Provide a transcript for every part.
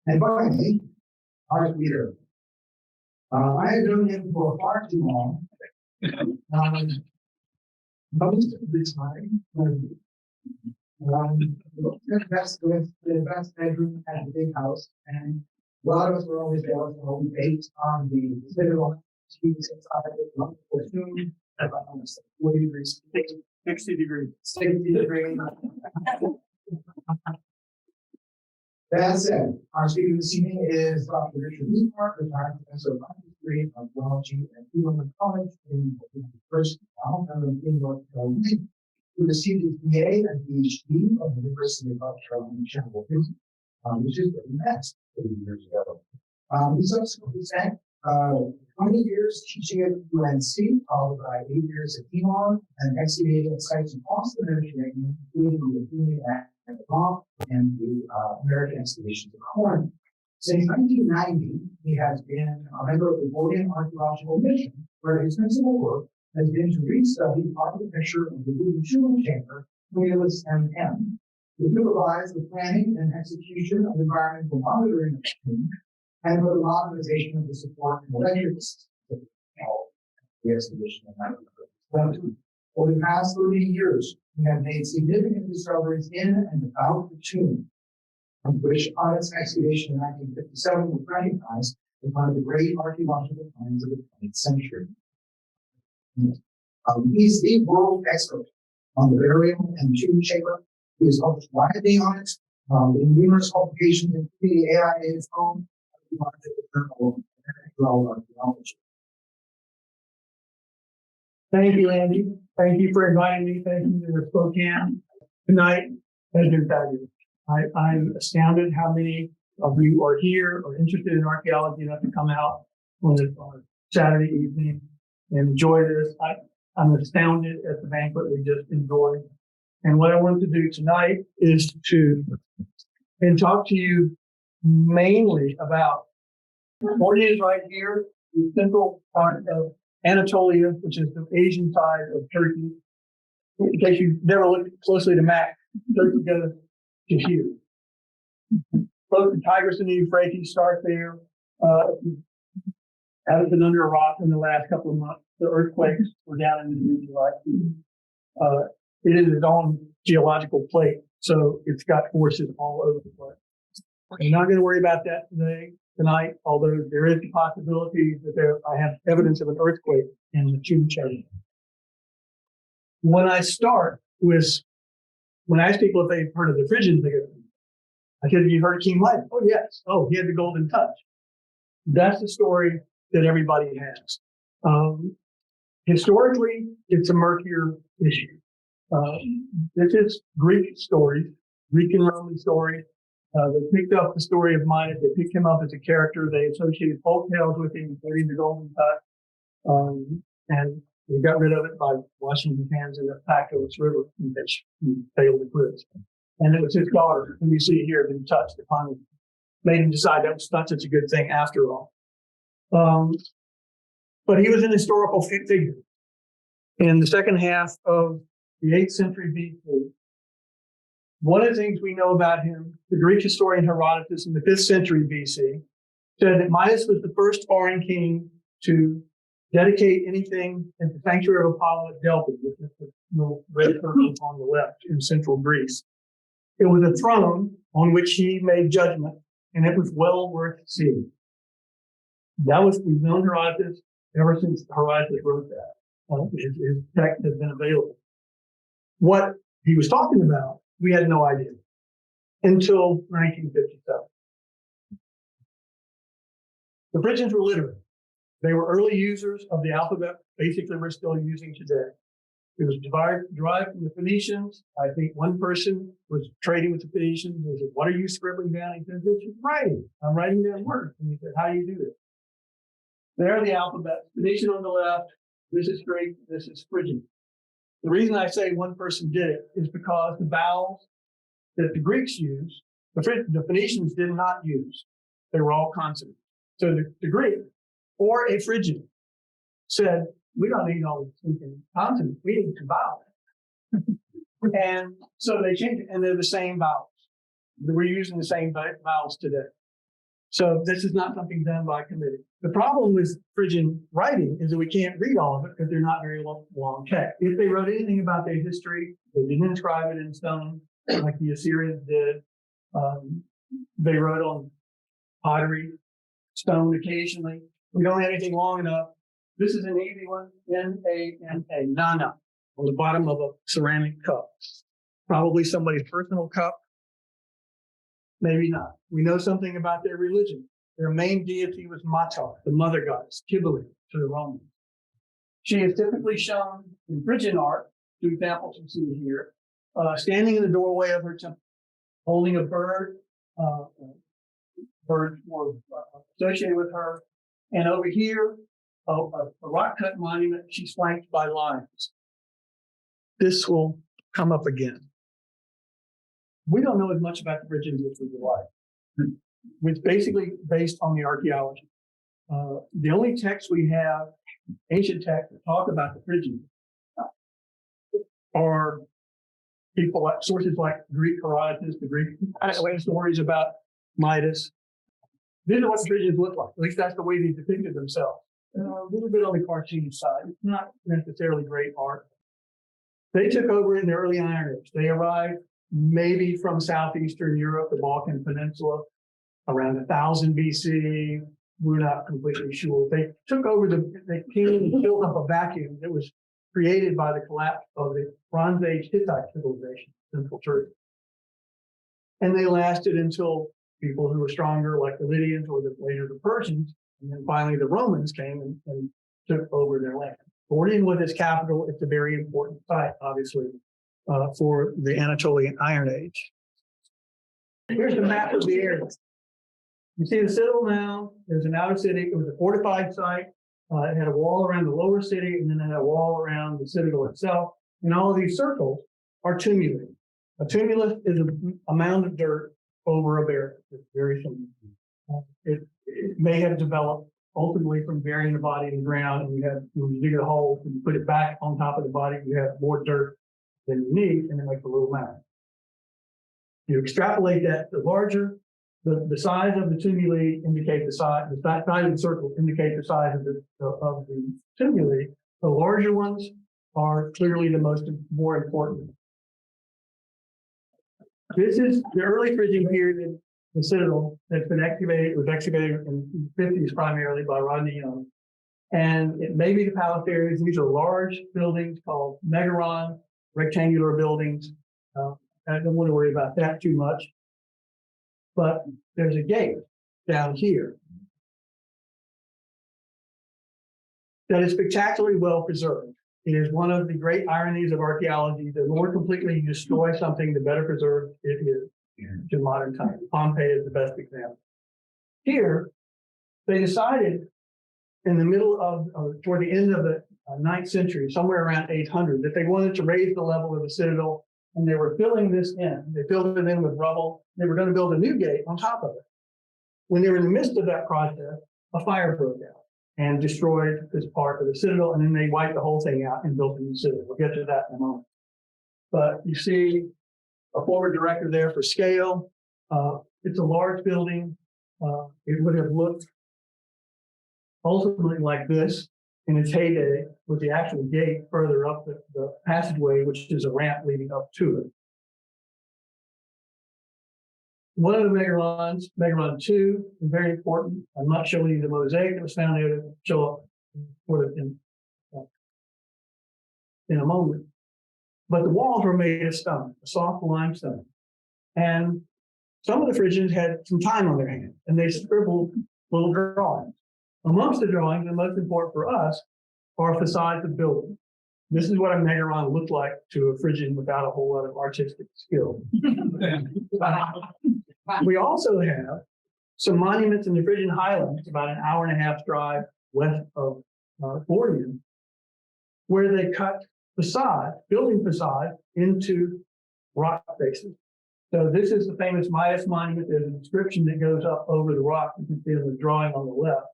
And finally, our leader. I have known him for far too long. Most of the time, the best bedroom at the big house, and a lot of us were always jealous when we ate on the citadel suites inside the wonderful tomb, around 40 degrees, 60 degrees, 60 degrees. That said, our speaker this evening is Dr. Richard Liebhart, retired professor of history, archaeology at Elon College in the University in North Carolina. He received his BA and PhD from the University of North Carolina in Chapel Hill, which is where he met 30 years ago. He subsequently spent 20 years teaching at UNC, followed by 8 years at Elon, and excavating at sites across the Mediterranean, including the Athenian at the Rock and the American excavations of Corinth. Since 1990, he has been a member of the Gordion archaeological mission, where his principal work has been to restudy architecture of the Tumulus chamber, Tumulus MM, to supervise the planning and execution of environmental monitoring of the tomb, and for the modernization of the support and electric system of the excavation of that. For the past 30 years, we have made significant discoveries in and about the tomb, which on its excavation in 1957 was recognized as one of the great archaeological finds of the 20th century. He's the world expert on the burial and tomb chamber. He has published widely on it in numerous publications, including the AIA's own archaeological journal of archaeology. Thank you, Andy. Thank you for inviting me. Thank you to Spokane tonight. Has been fabulous. I'm astounded how many of you are here or interested in archaeology enough to come out on a Saturday evening and enjoy this. I'm astounded at the banquet we just enjoyed. And what I wanted to do tonight is to talk to you mainly about what is right here, the central part of Anatolia, which is the Asian side of Turkey. In case you've never looked closely at a map, Turkey goes to here. Both the Tigris and the Euphrates start there. Haven't been under a rock in the last couple of months. The earthquakes were down in the region right. It is its own geological plate, so it's got forces all over the place. I'm not going to worry about that tonight, although there is the possibility that I have evidence of an earthquake in the tomb chamber. When I ask people if they've heard of the Phrygians, they go, I said, have you heard of King Midas? Oh, yes. Oh, he had the golden touch. That's the story that everybody has. Historically, it's a murkier issue. This is Greek stories, Greek and Roman stories. They picked up the story of Midas. They picked him up as a character. They associated folk tales with him, including the golden touch. And they got rid of it by washing his hands in the Pacos River, which he failed to cleanse. And it was his daughter, who you see here, that he touched upon, made him decide that was not such a good thing after all. But he was an historical figure. In the second half of the 8th century BC, one of the things we know about him, the Greek historian Herodotus in the 5th century BC, said that Midas was the first foreign king to dedicate anything at the sanctuary of Apollo at Delphi, which is the little red circle on the left in central Greece. It was a throne on which he made judgment, and it was well worth seeing. We've known Herodotus ever since Herodotus wrote that. His text has been available. What he was talking about, we had no idea until 1957. The Phrygians were literate. They were early users of the alphabet, basically we're still using today. It was derived from the Phoenicians. I think one person was trading with the Phoenicians. They said, what are you scribbling down? He said, this is writing. I'm writing down words. And he said, how do you do this? There the alphabet, Phoenician on the left, this is Greek, this is Phrygian. The reason I say one person did it is because the vowels that the Greeks used, the Phoenicians did not use. They were all consonants. So the Greek or a Phrygian said, we don't need all these consonants, we need some vowels. And so they changed it, and they're the same vowels. We're using the same vowels today. So this is not something done by committee. The problem with Phrygian writing is that we can't read all of it because they're not very long text. If they wrote anything about their history, they didn't inscribe it in stone like the Assyrians did. They wrote on pottery, stone occasionally. We don't have anything long enough. This is an easy one, N-A-N-A, nana, on the bottom of a ceramic cup. Probably somebody's personal cup. Maybe not. We know something about their religion. Their main deity was Matar, the mother goddess, Cybele to the Romans. She is typically shown in Phrygian art, two examples you see here, standing in the doorway of her temple, holding a bird. Birds were associated with her. And over here, a rock-cut monument, she's flanked by lions. This will come up again. We don't know as much about the Phrygians as we would like. It's basically based on the archaeology. The only texts we have, ancient texts that talk about the Phrygians, are people like sources like Greek Herodotus, the Greek stories about Midas. These are what the Phrygians look like. At least that's the way they depicted themselves. A little bit on the cartoon side. It's not necessarily great art. They took over in the early Iron Age. They arrived maybe from southeastern Europe, the Balkan Peninsula, around 1000 BC. We're not completely sure. They took over they came and filled up a vacuum that was created by the collapse of the Bronze Age Hittite civilization, Central Turkey. And they lasted until people who were stronger, like the Lydians or later the Persians, and then finally the Romans came and took over their land. Gordion was its capital. It's a very important site, obviously, for the Anatolian Iron Age. Here's the map of the area. You see the citadel now. There's an outer city. It was a fortified site. It had a wall around the lower city, and then it had a wall around the citadel itself. And all of these circles are tumuli. A tumulus is a mound of dirt over a barrier. It's very simple. It may have developed ultimately from burying the body in the ground, and when you dig a hole and you put it back on top of the body, you have more dirt than you need, and it makes a little mound. You extrapolate that, the larger the size of the tumuli indicate the size of the circle indicate the size of the tumuli. The larger ones are clearly more important. This is the early Phrygian period, the citadel that's been excavated. It was excavated in the 50s primarily by Rodney Young. And it may be the palace areas. These are large buildings called megaron, rectangular buildings. I don't want to worry about that too much. But there's a gate down here that is spectacularly well preserved. It is one of the great ironies of archaeology. The more completely you destroy something, the better preserved it is to modern times. Pompeii is the best example. Here, they decided in the middle of, toward the end of the 9th century, somewhere around 800, that they wanted to raise the level of the citadel, and they were filling this in. They filled it in with rubble. They were going to build a new gate on top of it. When they were in the midst of that process, a fire broke out and destroyed this part of the citadel, and then they wiped the whole thing out and built a new citadel. We'll get to that in a moment. But you see a forward director there for scale. It's a large building. It would have looked ultimately like this in its heyday, with the actual gate further up the passageway, which is a ramp leading up to it. One of the megarons, Megaron 2, is very important. I'm not showing you the mosaic that was found there to show up sort of in a moment. But the walls were made of stone, a soft limestone. And some of the Phrygians had some time on their hands, and they scribbled little drawings. Amongst the drawings, and most important for us, are facades of buildings. This is what a megaron looked like to a Phrygian without a whole lot of artistic skill. We also have some monuments in the Phrygian highlands, about an hour and a half drive west of Gordion, where they cut building facade into rock faces. So this is the famous Midas monument. There's an inscription that goes up over the rock. You can see in the drawing on the left.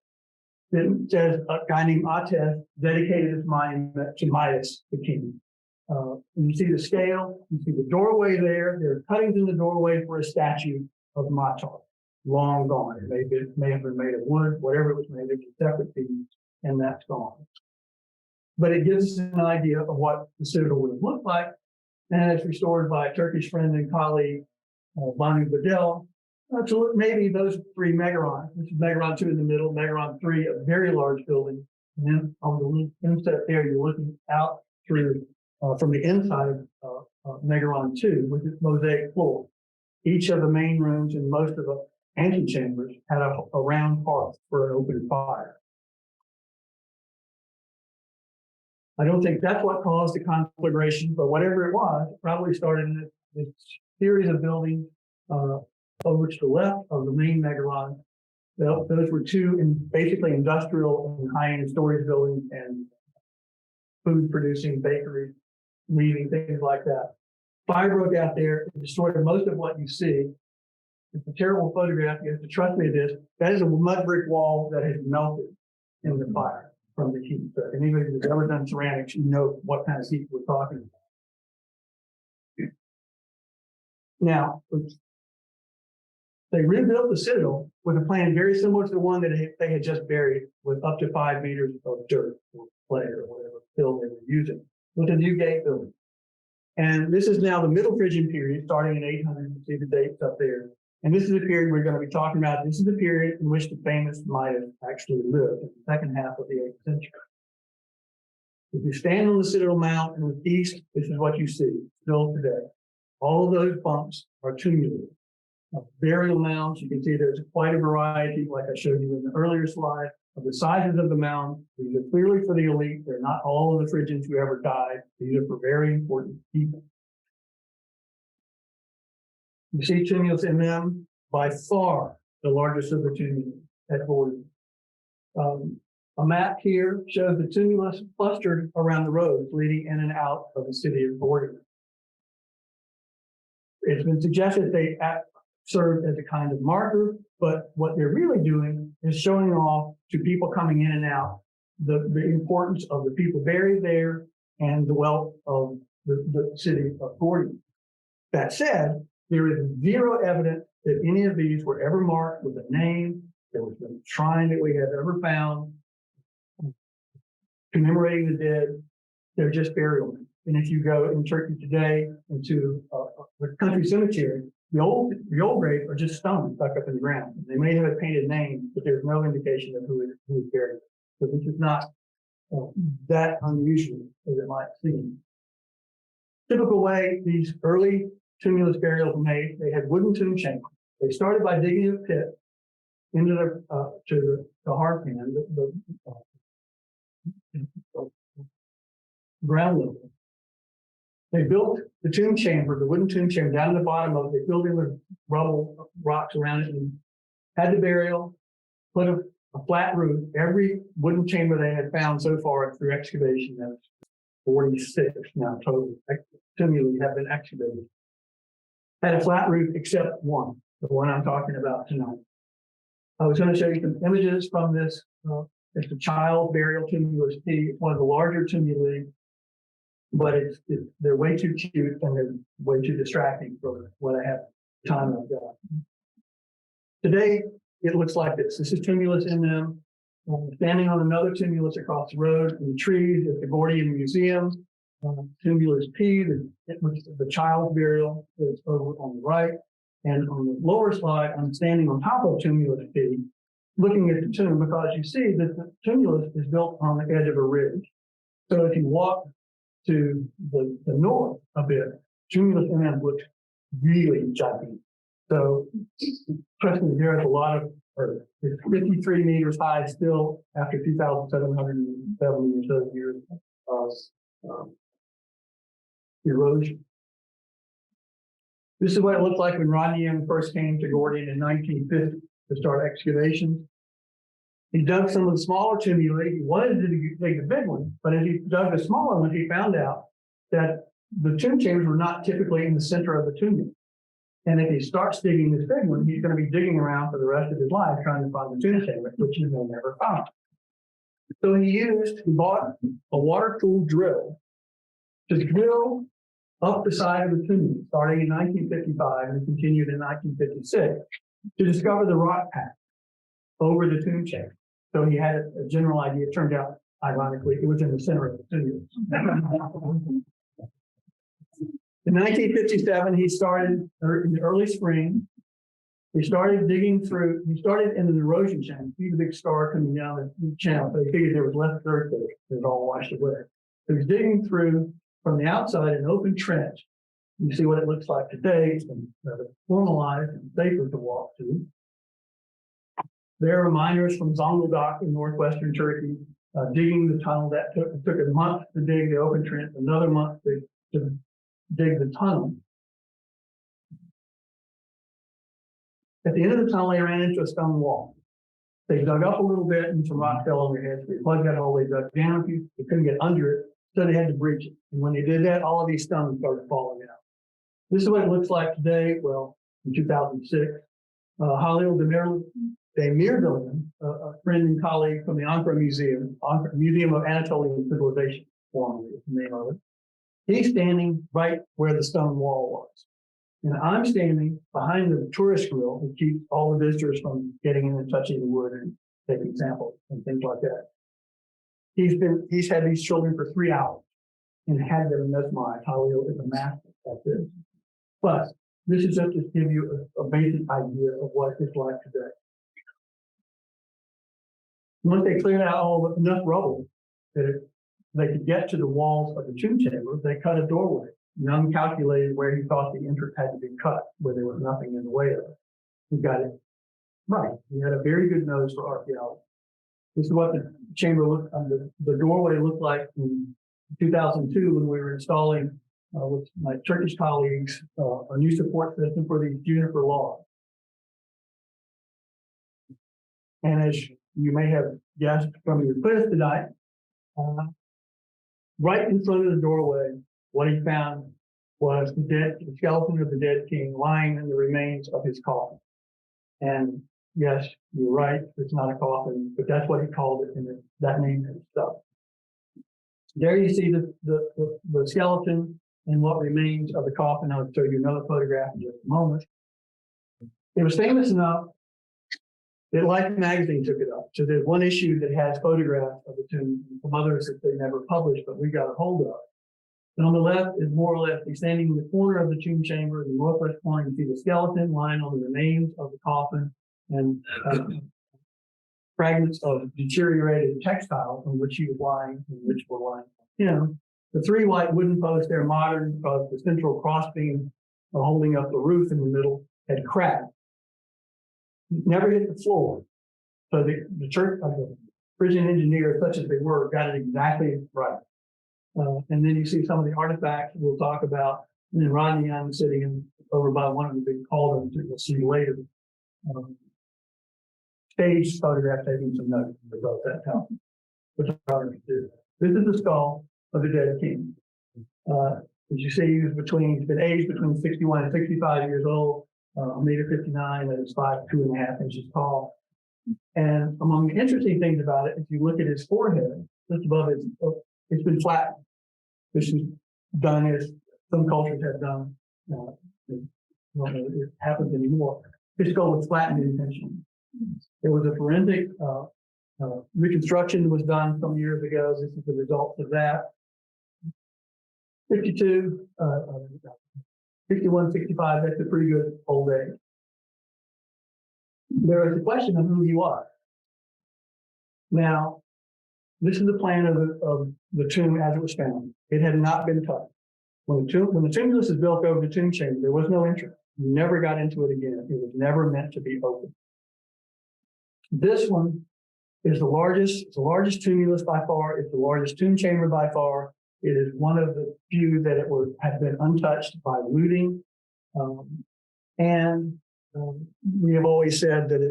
It says a guy named Ates dedicated this monument to Midas, the king. And you see the scale, you see the doorway there. There are cuttings in the doorway for a statue of Matar. long gone. It may have been made of wood, whatever it was made of, a separate piece, and that's gone. But it gives us an idea of what the citadel would have looked like, and it's restored by a Turkish friend and colleague, Banu Bedel. So maybe those three megarons. This is Megaron 2 in the middle, Megaron 3, a very large building. And then on the inset there, you're looking out through from the inside of Megaron 2, which is mosaic floor. Each of the main rooms and most of the antechambers had a round hearth for an open fire. I don't think that's what caused the conflagration, but whatever it was, it probably started in this series of buildings over to the left of the main Megaron. Those were two basically industrial and high-end storage buildings and food-producing bakeries, weaving, things like that. Fire broke out there, it destroyed most of what you see. It's a terrible photograph, you have to trust me this. That is a mud brick wall that has melted in the fire from the heat. So if anybody who's ever done ceramics, you know what kind of heat we're talking about. Now, they rebuilt the citadel with a plan very similar to the one that they had just buried, with up to 5 meters of dirt or clay or whatever fill they were using, with a new gate building. And this is now the Middle Phrygian period, starting in 800. You see the dates up there. And this is the period we're going to be talking about. This is the period in which the famous Midas actually lived, in the second half of the 8th century. If you stand on the Citadel Mount in the east, this is what you see still today. All of those bumps are tumuli. Burial mounds, you can see there's quite a variety, like I showed you in the earlier slide, of the sizes of the mound. These are clearly for the elite. They're not all of the Phrygians who ever died. These are for very important people. You see Tumulus MM, by far the largest of the tumuli at Gordion. A map here shows the tumulus clustered around the roads leading in and out of the city of Gordion. It's been suggested they serve as a kind of marker, but what they're really doing is showing off to people coming in and out the importance of the people buried there and the wealth of the city of Gordion. That said, there is zero evidence that any of these were ever marked with a name. There was no shrine that we have ever found commemorating the dead. They're just burial names. And if you go in Turkey today into the country cemetery, the old graves are just stones stuck up in the ground. They may have a painted name, but there's no indication of who is buried. So this is not that unusual as it might seem. Typical way these early tumulus burials were made, they had wooden tomb chambers. They started by digging a pit into the hearth pan, the ground level. They built the tomb chamber, the wooden tomb chamber, down in the bottom of it. They filled it with rubble, rocks around it, and had the burial, put a flat roof. Every wooden chamber they had found so far through excavation, that's 46 now total tumuli have been excavated, had a flat roof except one, the one I'm talking about tonight. I was going to show you some images from this. It's a child burial tumulus P, one of the larger tumuli, but they're way too cute and they're way too distracting for what I have time I've got. Today, it looks like this. This is Tumulus MM. Standing on another tumulus across the road in the trees at the Gordion Museum. Tumulus P, which is the child burial that's over on the right. And on the lower slide, I'm standing on top of Tumulus P, looking at the tomb, because you see that the tumulus is built on the edge of a ridge. So if you walk to the north a bit, Tumulus MM looks really gigantic. So trust me, there is a lot of earth. It's 53 meters high still after 2,770 or so years of erosion. This is what it looked like when Gordion first came to Gordion in 1950 to start excavations. He dug some of the smaller tumuli. He wanted to dig the big one, but as he dug the smaller one, he found out that the tomb chambers were not typically in the center of the tumuli. And if he starts digging this big one, he's going to be digging around for the rest of his life trying to find the tomb chamber, which he may never find. So he bought a water-cooled drill to drill up the side of the tumuli, starting in 1955 and continued in 1956. to discover the rock path over the tomb chamber. So he had a general idea. It turned out, ironically, it was in the center of the tomb. In 1957, he started, or in the early spring, he started digging through, he started in an erosion channel. See the big scar coming down the channel, but he figured there was less dirt there. It was all washed away. So he was digging through from the outside an open trench. You see what it looks like today. It's been formalized and safer to walk to. There are miners from Zonguldak in northwestern Turkey digging the tunnel. That took a month to dig the open trench, another month to dig the tunnel. At the end of the tunnel, they ran into a stone wall. They dug up a little bit and some rock fell over their heads. They plugged that hole, they dug down a few, they couldn't get under it, so they had to breach it. And when they did that, all of these stones started falling out. This is what it looks like today. Well, in 2006, Halil Demirdoğan, a friend and colleague from the Ankara Museum of Anatolian Civilization, formerly is the name of it. He's standing right where the stone wall was. And I'm standing behind the tourist grill that keeps all the visitors from getting in and touching the wood and taking samples and things like that. He's had these children for 3 hours and had them mesmerized. Halil is a master at this. But this is just to give you a basic idea of what it's like today. Once they cleared out enough rubble that they could get to the walls of the tomb chamber, they cut a doorway. Young calculated where he thought the entrance had to be cut, where there was nothing in the way of it. He got it right. He had a very good nose for archaeology. This is what the chamber looked, the doorway looked like in 2002 when we were installing with my Turkish colleagues a new support system for these juniper logs. And as you may have guessed from your quiz tonight, right in front of the doorway, what he found was the skeleton of the dead king lying in the remains of his coffin. And yes, you're right, it's not a coffin, but that's what he called it, and that name is stuck. There you see the skeleton and what remains of the coffin. I'll show you another photograph in just a moment. It was famous enough that Life magazine took it up. So there's one issue that has photographs of the tomb, and some others that they never published, but we got a hold of. And on the left is more or less, he's standing in the corner of the tomb chamber. In the northwest corner, you see the skeleton lying on the remains of the coffin and fragments of deteriorated textiles on which he was lying and which were lying on him. The 3 white wooden posts, they're modern because the central crossbeam holding up the roof in the middle had cracked. Never hit the floor. So the church, the prison engineers, such as they were, got it exactly right. And then you see some of the artifacts we'll talk about. And then Rodney Young sitting over by one of the big cauldrons that you'll see later. Stage photograph taking some notes about that time. Photographers do. This is the skull of the dead king. As you see, he's been aged between 61 and 65 years old, 1.59 m, that is 2.5 inches tall. And among the interesting things about it, if you look at his forehead, just above it, it's been flattened. This is done as some cultures have done. It happens anymore. His skull was flattened intentionally. There was a forensic reconstruction was done some years ago. This is the result of that. 61, 65, that's a pretty good old age. There is a question of who you are. Now, this is the plan of the tomb as it was found. It had not been touched. When the tumulus is built over the tomb chamber, there was no entrance. You never got into it again. It was never meant to be open. This one is the largest. It's the largest tumulus by far. It's the largest tomb chamber by far. It is one of the few that had been untouched by looting. We have always said that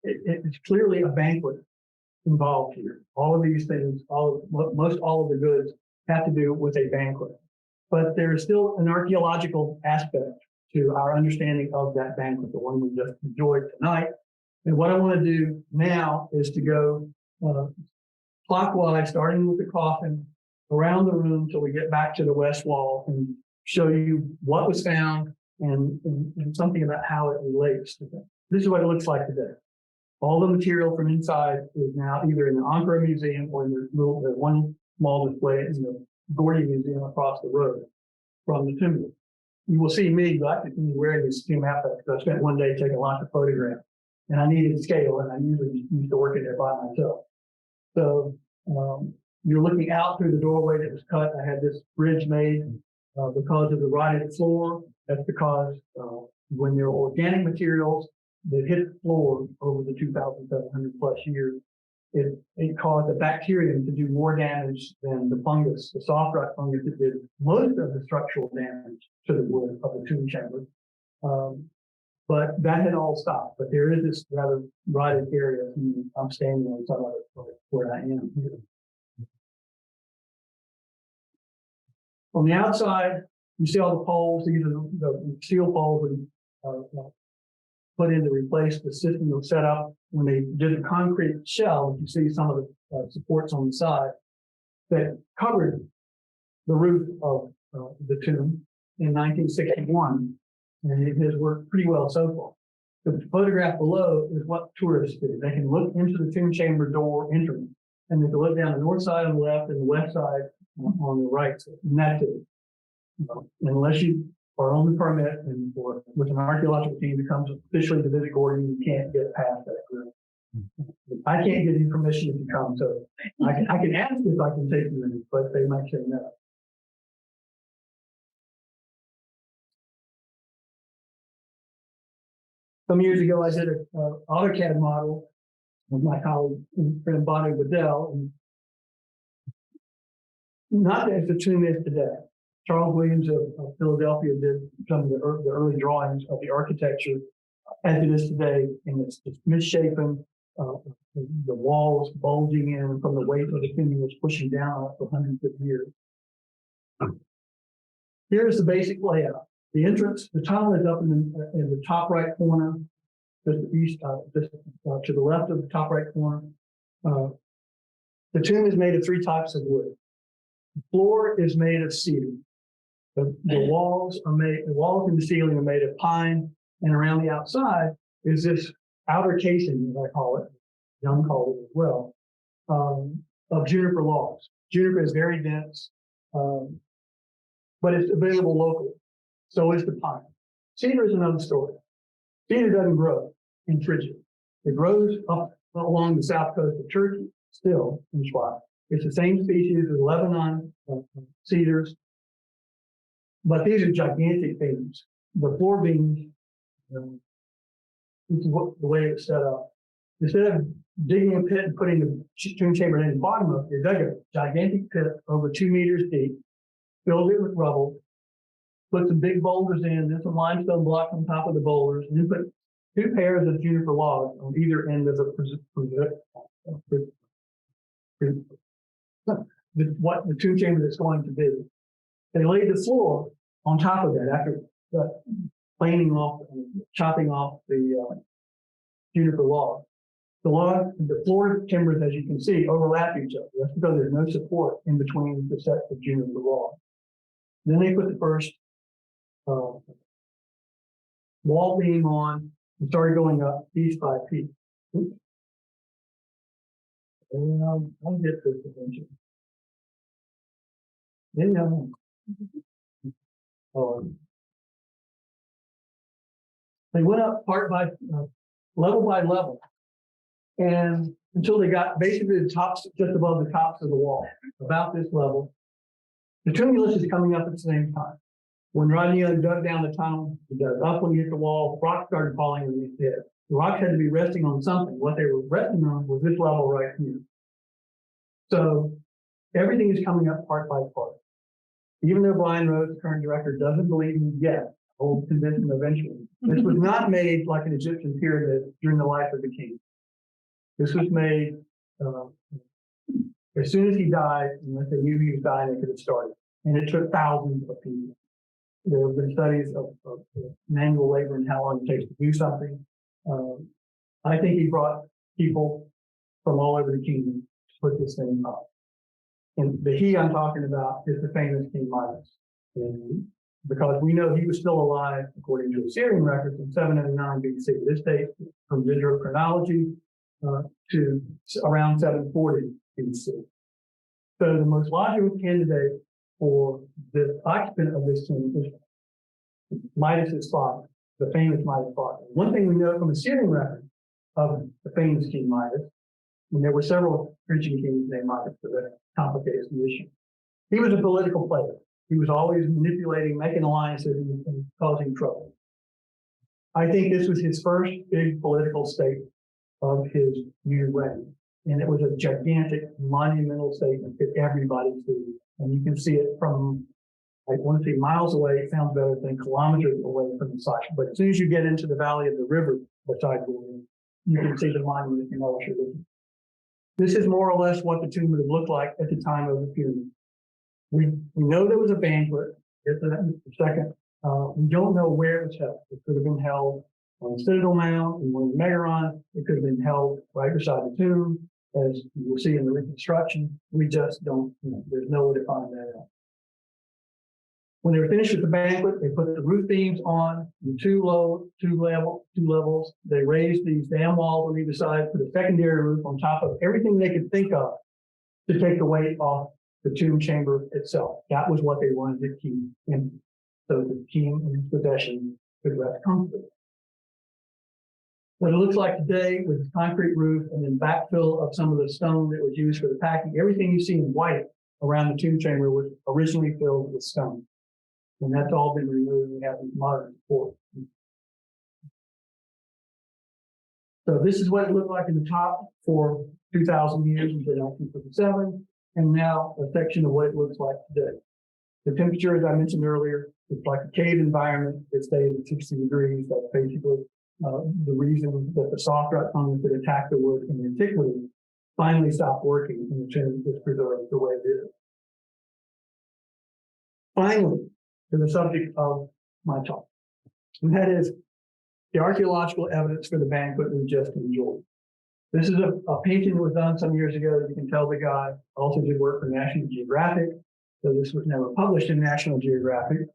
it's clearly a banquet involved here. All of these things, most all of the goods have to do with a banquet. But there is still an archaeological aspect to our understanding of that banquet, the one we just enjoyed tonight. And what I want to do now is to go clockwise, starting with the coffin, around the room till we get back to the west wall and show you what was found and something about how it relates to that. This is what it looks like today. All the material from inside is now either in the Ankara Museum or in the one small display in the Gordion Museum across the road from the Tumulus. You will see me, but I continue wearing this tomb outfit because I spent one day taking lots of photographs, and I needed scale, and I usually used to work in there by myself. So you're looking out through the doorway that was cut. I had this bridge made because of the rotted floor. That's because when there are organic materials that hit the floor over the 2,700 plus years, it caused the bacterium to do more damage than the fungus, the soft rock fungus that did most of the structural damage to the wood of the tomb chamber. But that had all stopped. But there is this rather rotted area. I'm standing on some of it where I am here. On the outside, you see all the poles. These are the steel poles we put in to replace the system that was set up when they did the concrete shell. You see some of the supports on the side that covered the roof of the tomb in 1961, and it has worked pretty well so far. The photograph below is what tourists do. They can look into the tomb chamber door entrance, and they can look down the north side on the left and the west side on the right. And that's it. Unless you are on the permit and with an archaeological team that comes officially to visit Gordion, you can't get past that group. I can't give you permission if you come, so I can ask if I can take you in, but they might say no. Some years ago, I did an AutoCAD model with my colleague and friend Bonnie Waddell, and not as the tomb is today. Charles Williams of Philadelphia did some of the early drawings of the architecture as it is today, and it's misshapen. The walls bulging in from the weight of the tomb was pushing down for hundreds of years. Here's the basic layout. The entrance, the tunnel is up in the top right corner, just east, to the left of the top right corner. The tomb is made of three types of wood. The floor is made of cedar. The walls and the ceiling are made of pine, and around the outside is this outer casing, as I call it, Young called it as well, of juniper logs. Juniper is very dense, but it's available locally. So is the pine. Cedar is another story. Cedar doesn't grow in frigid. It grows up along the south coast of Turkey, still in Schwab. It's the same species as Lebanon cedars, but these are gigantic beams. The floor beams, this is the way it's set up. Instead of digging a pit and putting the tomb chamber in the bottom of it, they dug a gigantic pit over 2 meters deep, filled it with rubble, put some big boulders in, then some limestone blocks on top of the boulders, and then put 2 pairs of juniper logs on either end of what the tomb chamber that's going to be. They laid the floor on top of that after chopping off the juniper log. The floor timbers, as you can see, overlap each other. That's because there's no support in between the sets of juniper logs. Then they put the first wall beam on and started going up piece by piece. And I'll get this eventually. Maybe I won't. They went up level by level, and until they got basically the tops, just above the tops of the wall, about this level. The tumulus is coming up at the same time. When Rodney dug down the tunnel, he dug up when he hit the wall, rocks started falling underneath it. The rocks had to be resting on something. What they were resting on was this level right here. So everything is coming up part by part. Even though Brian Rose, the current director, doesn't believe me yet, I'll convince him eventually. This was not made like an Egyptian pyramid during the life of the king. This was made as soon as he died, unless they knew he was dying, they could have started. And it took thousands of people. There have been studies of manual labor and how long it takes to do something. I think he brought people from all over the kingdom to put this thing up. And the he I'm talking about is the famous King Midas. And because we know he was still alive according to Assyrian records in 709 BC. This dates from visual chronology to around 740 BC. So the most logical candidate for the occupant of this tomb is Midas' father, the famous Midas' father. One thing we know from Assyrian records of the famous King Midas, and there were several Christian kings named Midas, so that complicates the issue. He was a political player. He was always manipulating, making alliances, and causing trouble. I think this was his first big political statement of his new reign. And it was a gigantic, monumental statement that everybody sees. And you can see it from, I want to say miles away. It sounds better than kilometers away from the site. But as soon as you get into the valley of the river beside Gordion, you can see the monument in all your vision. This is more or less what the tomb would have looked like at the time of the funeral. We know there was a banquet. Get to that in a second. We don't know where it was held. It could have been held on the Citadel Mound in one of the Megaron. It could have been held right beside the tomb, as you will see in the reconstruction. We just don't know. There's no way to find that out. When they were finished with the banquet, they put the roof beams on in two levels. They raised these dam walls on either side, put a secondary roof on top of everything they could think of to take the weight off the tomb chamber itself. That was what they wanted to keep in, so the king and his possessions could rest comfortably. What it looks like today with the concrete roof and then backfill of some of the stone that was used for the packing, everything you see in white around the tomb chamber was originally filled with stone. And that's all been removed. We have these modern supports. So this is what it looked like in the top for 2,000 years until 1957. And now a section of what it looks like today. The temperature, as I mentioned earlier, it's like a cave environment. It stays at 60 degrees. That's basically the reason that the soft rock fungus that attacked the wood in antiquity finally stopped working and the tomb is preserved the way it is. Finally, to the subject of my talk, and that is the archaeological evidence for the banquet we just enjoyed. This is a painting that was done some years ago. You can tell the guy also did work for National Geographic, so this was never published in National Geographic.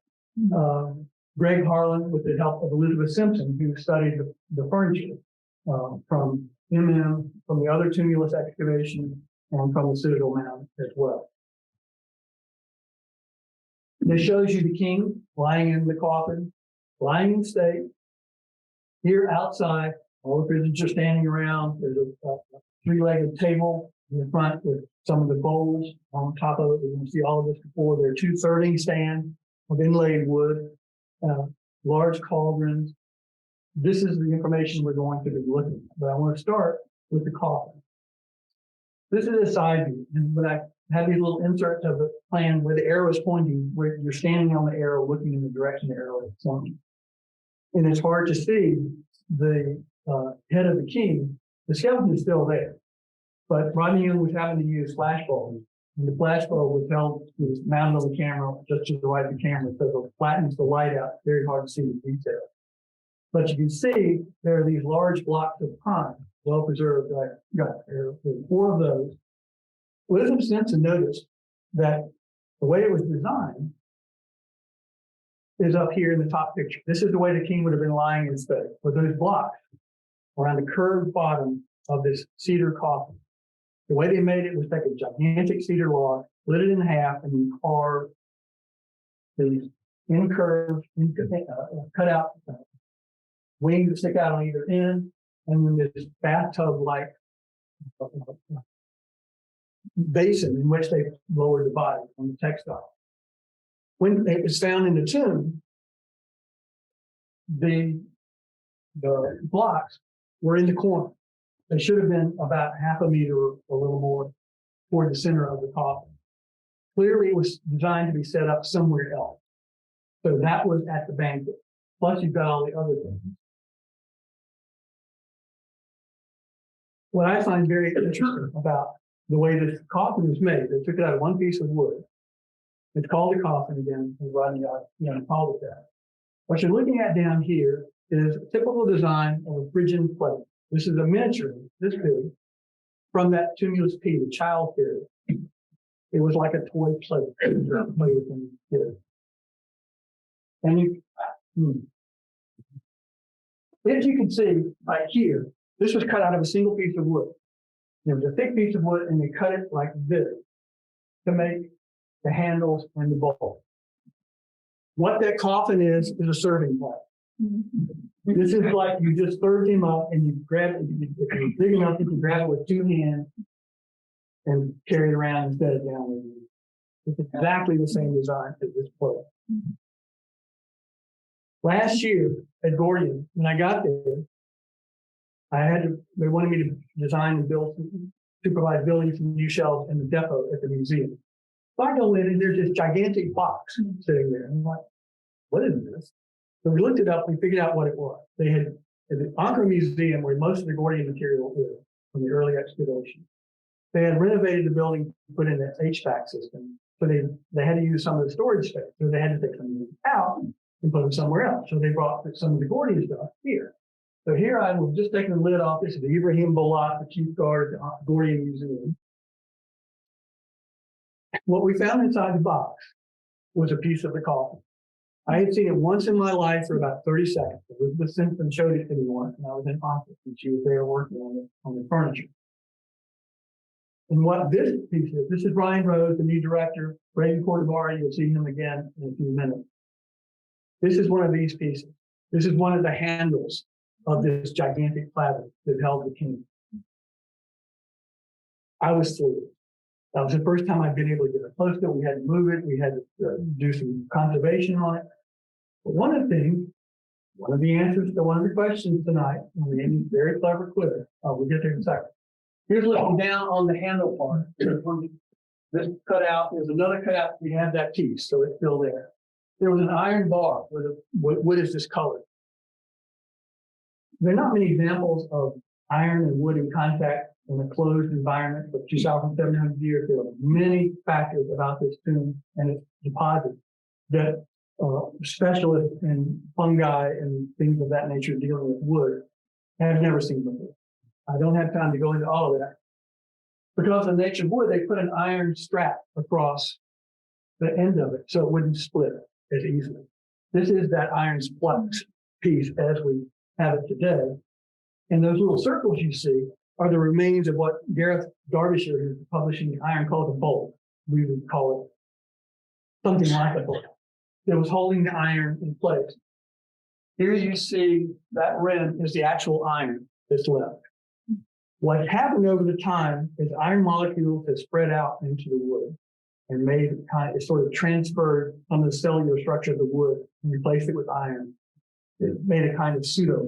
Greg Harlan, with the help of Elizabeth Simpson, who studied the furniture from MM, from the other tumulus excavation, and from the Citadel Mound as well. This shows you the king lying in the coffin, lying in state. Here outside, all the prisoners are standing around. There's a three-legged table in the front with some of the bowls on top of it. We're going to see all of this before. There are two serving stands of inlaid wood, large cauldrons. This is the information we're going to be looking at. But I want to start with the coffin. This is a side view. And when I have these little inserts of the plan where the arrow is pointing, where you're standing on the arrow looking in the direction the arrow is pointing. And it's hard to see the head of the king. The skeleton is still there. But Rodney Young was having to use flash bulbs. And the flash bulb was held, it was mounted on the camera just to the right of the camera, so it flattens the light out. It's very hard to see the detail. But you can see there are these large blocks of pine, well preserved. There are 4 of those. Elizabeth Simpson noticed that the way it was designed is up here in the top picture. This is the way the king would have been lying in state, with those blocks around the curved bottom of this cedar coffin. The way they made it was take a gigantic cedar log, split it in half, and then carve these cut out wings that stick out on either end, and then this bathtub-like basin in which they lowered the body on the textile. When it was found in the tomb, the blocks were in the corner. They should have been about half a meter or a little more toward the center of the coffin. Clearly, it was designed to be set up somewhere else. So that was at the banquet. Plus, you've got all the other things. What I find very interesting about the way this coffin was made, they took it out of one piece of wood. It's called a coffin again, as Rodney called it that. What you're looking at down here is a typical design of a Phrygian plate. This is a miniature, this big, from that Tumulus P, the child period. It was like a toy plate to play with when you were a kid. And if you can see right here, this was cut out of a single piece of wood. It was a thick piece of wood, and they cut it like this to make the handles and the bowl. What that coffin is a serving plate. This is like you just served him up and you grab it. If you're big enough, you can grab it with two hands and carry it around and set it down with you. It's exactly the same design as this plate. Last year at Gordion, when I got there, they wanted me to design and supervise building some new shelves in the depot at the museum. So I go in and there's this gigantic box sitting there. And I'm like, what is this? So we looked it up, we figured out what it was. They had at the Ankara Museum, where most of the Gordion material is from the early excavation. They had renovated the building to put in an HVAC system. So they had to use some of the storage space. So they had to take some of it out and put them somewhere else. So they brought some of the Gordion stuff here. So here I was just taking the lid off. This is the Ibrahim Bolat, the chief guard at the Gordion Museum. What we found inside the box was a piece of the coffin. I had seen it once in my life for about 30 seconds. Elizabeth Simpson showed it to me once, and I was in office, and she was there working on the furniture. And what this piece is, this is Brian Rose, the new director, Brady Cordovari. You'll see him again in a few minutes. This is one of these pieces. This is one of the handles of this gigantic platter that held the king. I was thrilled. That was the first time I'd been able to get close to it. We had to move it. We had to do some conservation on it. But one of the answers to one of the questions tonight, very clever quiz. We'll get there in a second. Here's looking down on the handle part. This cutout, there's another cutout. We have that piece, so it's still there. There was an iron bar where the wood is discolored. There are not many examples of iron and wood in contact in a closed environment for 2,700 years. There are many factors about this tomb and its deposit that specialists in fungi and things of that nature dealing with wood have never seen before. I don't have time to go into all of that. Because of the nature of wood, they put an iron strap across the end of it so it wouldn't split as easily. This is that iron splex piece as we have it today. And those little circles you see are the remains of what Gareth Derbyshire, who's publishing the iron, called a bolt. We would call it something like a bolt that was holding the iron in place. Here you see that rim is the actual iron that's left. What happened over the time is iron molecules have spread out into the wood and made it sort of transferred some of the cellular structure of the wood and replaced it with iron. It made a kind of pseudo.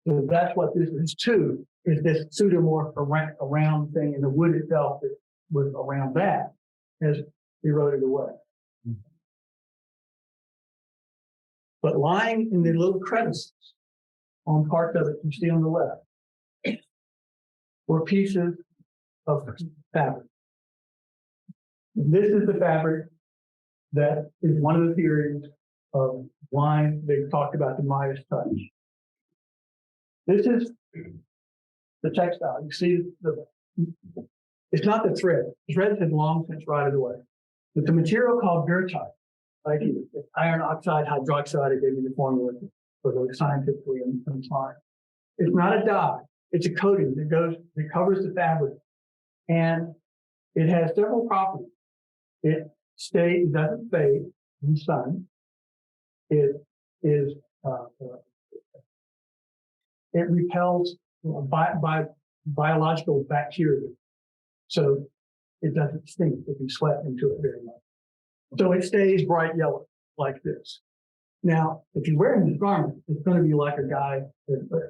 So that's what this is too, is this pseudomorph around thing, and the wood itself that was around that has eroded away. But lying in the little crevices on parts of it you see on the left were pieces of fabric. This is the fabric that is one of the theories of why they talked about the Midas touch. This is the textile. You see, it's not the thread. The threads have long since rotted away. But the material called goethite, like iron oxide hydroxide, I gave you the formula for those scientifically and fine. It's not a dye. It's a coating that covers the fabric. And it has several properties. It doesn't fade in the sun. It repels biological bacteria. So it doesn't stink if you sweat into it very much. So it stays bright yellow like this. Now, if you're wearing this garment, it's going to be like a guy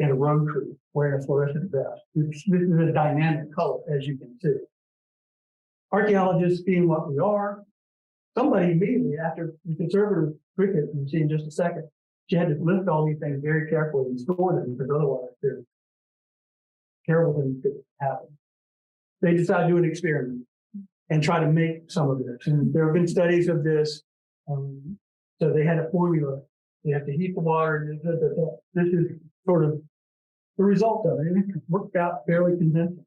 in a road crew wearing a fluorescent vest. This is a dynamic color, as you can see. Archaeologists, being what we are, somebody immediately after the conservative cricket, you'll see in just a second, she had to lift all these things very carefully and store them because otherwise terrible things could happen. They decided to do an experiment and try to make some of this. And there have been studies of this. So they had a formula. They have to heat the water. This is sort of the result of it. And it worked out fairly convincing.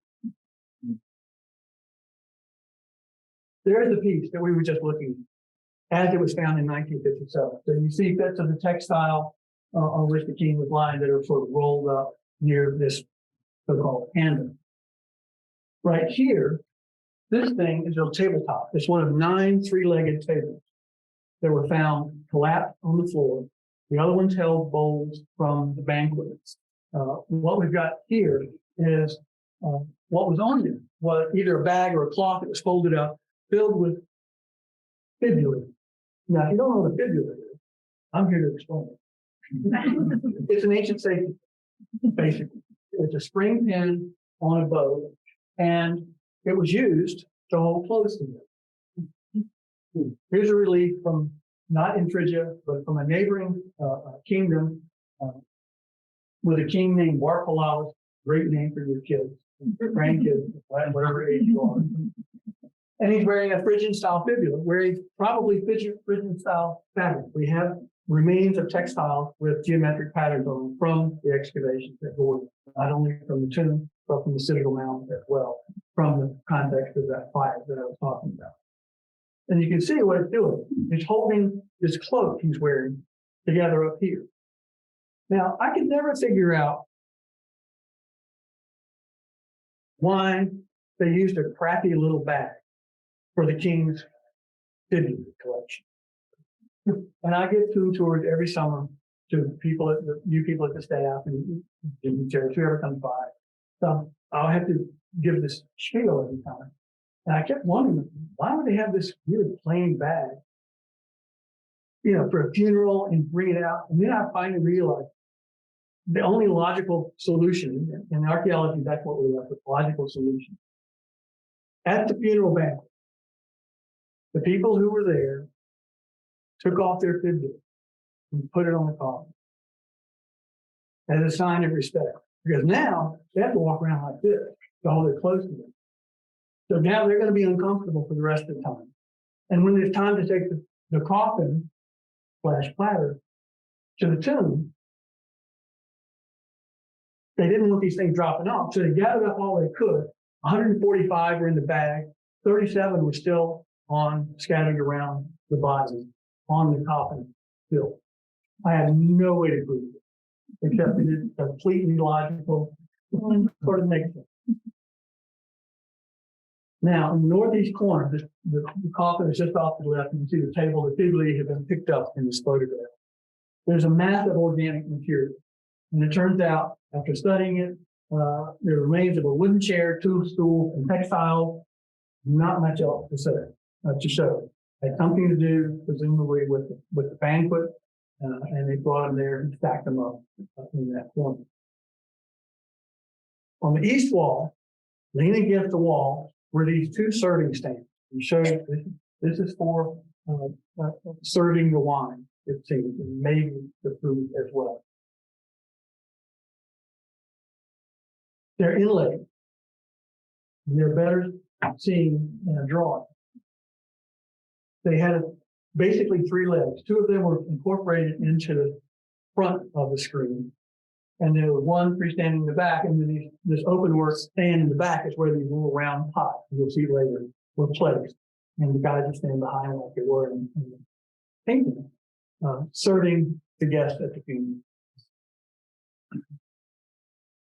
There's the piece that we were just looking as it was found in 1957. So you see bits of the textile on which the king was lying that are sort of rolled up near this so-called handle. Right here, this thing is a tabletop. It's one of 9 three-legged tables that were found collapsed on the floor. The other ones held bowls from the banquets. What we've got here is what was on it was either a bag or a cloth that was folded up, filled with fibula. Now, if you don't know what a fibula is, I'm here to explain it. It's an ancient safety, basically. It's a spring pin on a bow, and it was used to hold clothes together. Here's a relief from, not in Phrygia, but from a neighboring kingdom with a king named Bartholomew. Great name for your kids, grandkids, whatever age you are. And he's wearing a Phrygian style fibula, wearing probably Phrygian style fabric. We have remains of textiles with geometric patterns on them from the excavations at Gordion, not only from the tomb, but from the citadel mound as well, from the context of that fire that I was talking about. And you can see what it's doing. It's holding this cloak he's wearing together up here. Now, I could never figure out why they used a crappy little bag for the king's fibula collection. And I give food tours every summer to people at you people at the staff and church, whoever comes by. So I'll have to give this spiel every time. And I kept wondering, why would they have this really plain bag, for a funeral and bring it out? And then I finally realized the only logical solution, in archaeology, that's what we're left with, logical solution. At the funeral banquet, the people who were there took off their fibula and put it on the coffin as a sign of respect. Because now they have to walk around like this to hold their clothes together. So now they're going to be uncomfortable for the rest of the time. And when it's time to take the coffin / platter to the tomb, they didn't want these things dropping off. So they gathered up all they could. 145 were in the bag. 37 were still scattered around the body on the coffin still. I have no way to prove it, except it is completely logical and sort of makes sense. Now, in the northeast corner, the coffin is just off to the left. You can see the table. The fibulae have been picked up in this photograph. There's a mass of organic material. And it turns out, after studying it, there remains of a wooden chair, tool stool, and textile. Not much else to show. It had something to do, presumably, with the banquet, and they brought them there and stacked them up in that corner. On the east wall, leaning against the wall, were these 2 serving stands. We show this is for serving the wine, it seems, and maybe the food as well. They're inlaid. They're better seen in a drawing. They had basically 3 legs. 2 of them were incorporated into the front of the screen. And there was one freestanding in the back, and then this open work stand in the back is where these little round pots, you'll see later, were placed. And the guys would stand behind like they were in the painting, serving the guests at the funeral.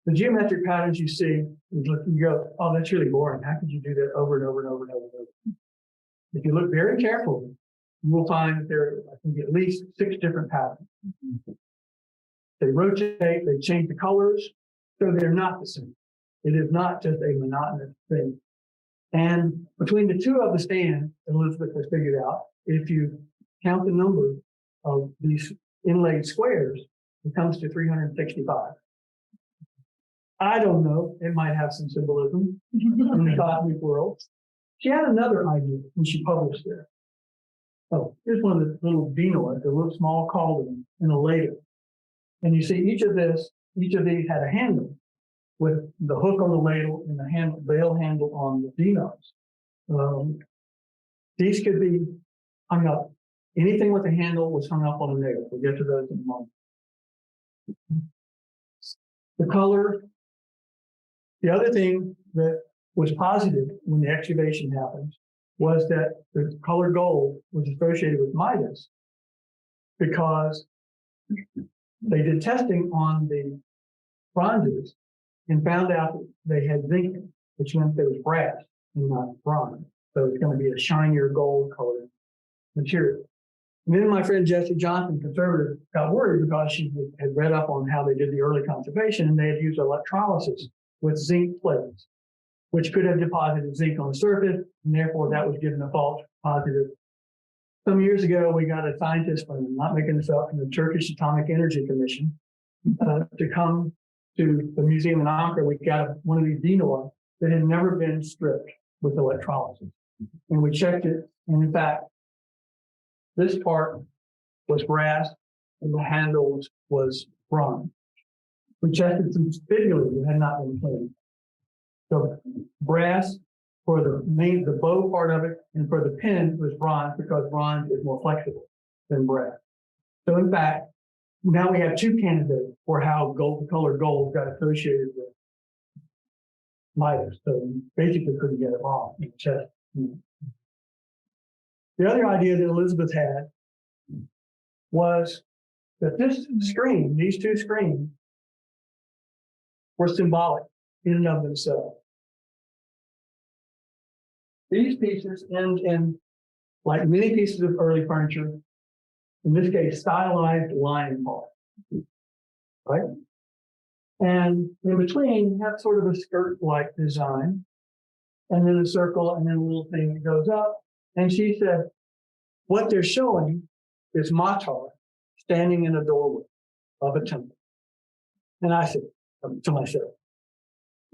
The geometric patterns you see, you go, oh, that's really boring. How could you do that over and over and over and over and over? If you look very carefully, you will find that there are, I think, at least 6 different patterns. They rotate, they change the colors, so they're not the same. It is not just a monotonous thing. And between the 2 of the stands, Elizabeth has figured out, if you count the number of these inlaid squares, it comes to 365. I don't know. It might have some symbolism in the cosmic world. She had another idea when she published it. Oh, here's one of the little dinoids, a little small cauldron in a ladle. And you see each of these had a handle with the hook on the ladle and the bale handle on the dinoids. These could be hung up. Anything with a handle was hung up on a nail. We'll get to those in a moment. The color. The other thing that was positive when the excavation happened was that the color gold was associated with Midas because they did testing on the bronzes and found out that they had zinc, which meant there was brass and not bronze. So it's going to be a shinier gold colored material. And then my friend Jessie Johnson, conservative, got worried because she had read up on how they did the early conservation, and they had used electrolysis with zinc plates, which could have deposited zinc on the surface, and therefore that was given a false positive. Some years ago, we got a scientist, I'm not making this up, from the Turkish Atomic Energy Commission to come to the museum in Ankara. We got one of these dinoids that had never been stripped with electrolysis. And we checked it, and in fact, this part was brass and the handle was bronze. We tested some spigulars that had not been cleaned. So brass for the bow part of it, and for the pin was bronze because bronze is more flexible than brass. So in fact, now we have two candidates for how the color gold got associated with Midas. So we basically couldn't get it wrong in the test. The other idea that Elizabeth had was that these two screens, were symbolic in and of themselves. These pieces end in, like many pieces of early furniture, in this case, stylized lion paw, right? And in between, you have sort of a skirt-like design, and then a circle, and then a little thing that goes up. And she said, what they're showing is Matar standing in a doorway of a temple. And I said to myself,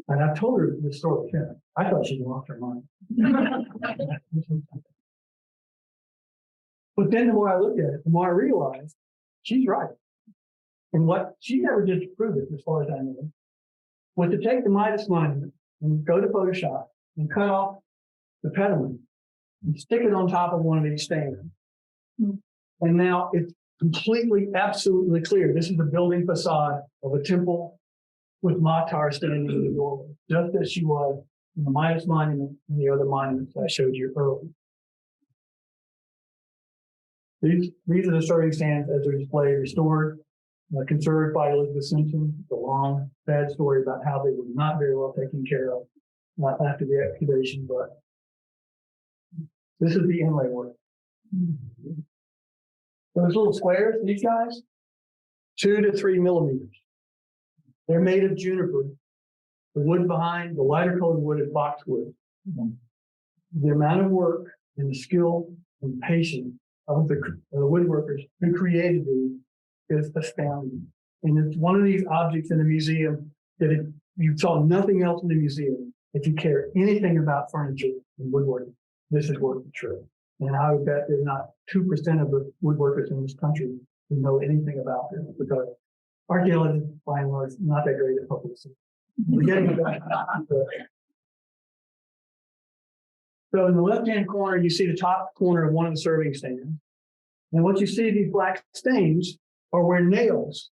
and I told her the story. Yeah, I thought she'd lost her mind. But then the more I looked at it, the more I realized she's right. And what she never did to prove it, as far as I know, was to take the Midas monument and go to Photoshop and cut off the pediment and stick it on top of one of these stands. And now it's completely, absolutely clear. This is the building facade of a temple with Matar standing in the doorway, just as she was in the Midas monument and the other monuments I showed you earlier. These are the serving stands as they're displayed, restored, conserved by Elizabeth Simpson. It's a long, sad story about how they were not very well taken care of after the excavation, but this is the inlay work. Those little squares, these guys, 2 to 3 millimeters. They're made of juniper. The wood behind, the lighter colored wood is boxwood. The amount of work and the skill and patience of the woodworkers who created these is astounding. And it's one of these objects in the museum that if you saw nothing else in the museum, if you care anything about furniture and woodworking, this is worth the trip. And I would bet there's not 2% of the woodworkers in this country who know anything about this, because archaeologists, by and large, not that great at publicity. We're getting back. So in the left-hand corner, you see the top corner of one of the serving stands. And what you see, these black stains are where nails,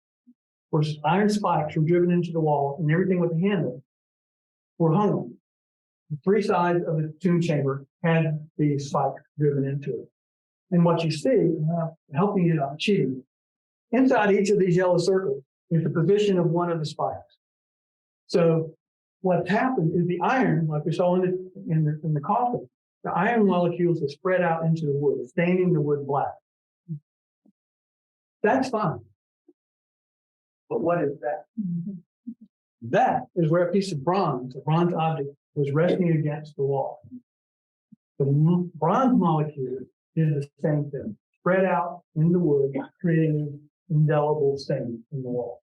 where iron spikes were driven into the wall, and everything with the handle were hung on. The 3 sides of the tomb chamber had these spikes driven into it. And what you see, helping you out, cheating, inside each of these yellow circles is the position of one of the spikes. So what's happened is the iron, like we saw in the coffin, the iron molecules have spread out into the wood, staining the wood black. That's fine. But what is that? That is where a piece of bronze, a bronze object, was resting against the wall. The bronze molecule did the same thing, spread out in the wood, creating indelible stains in the wall.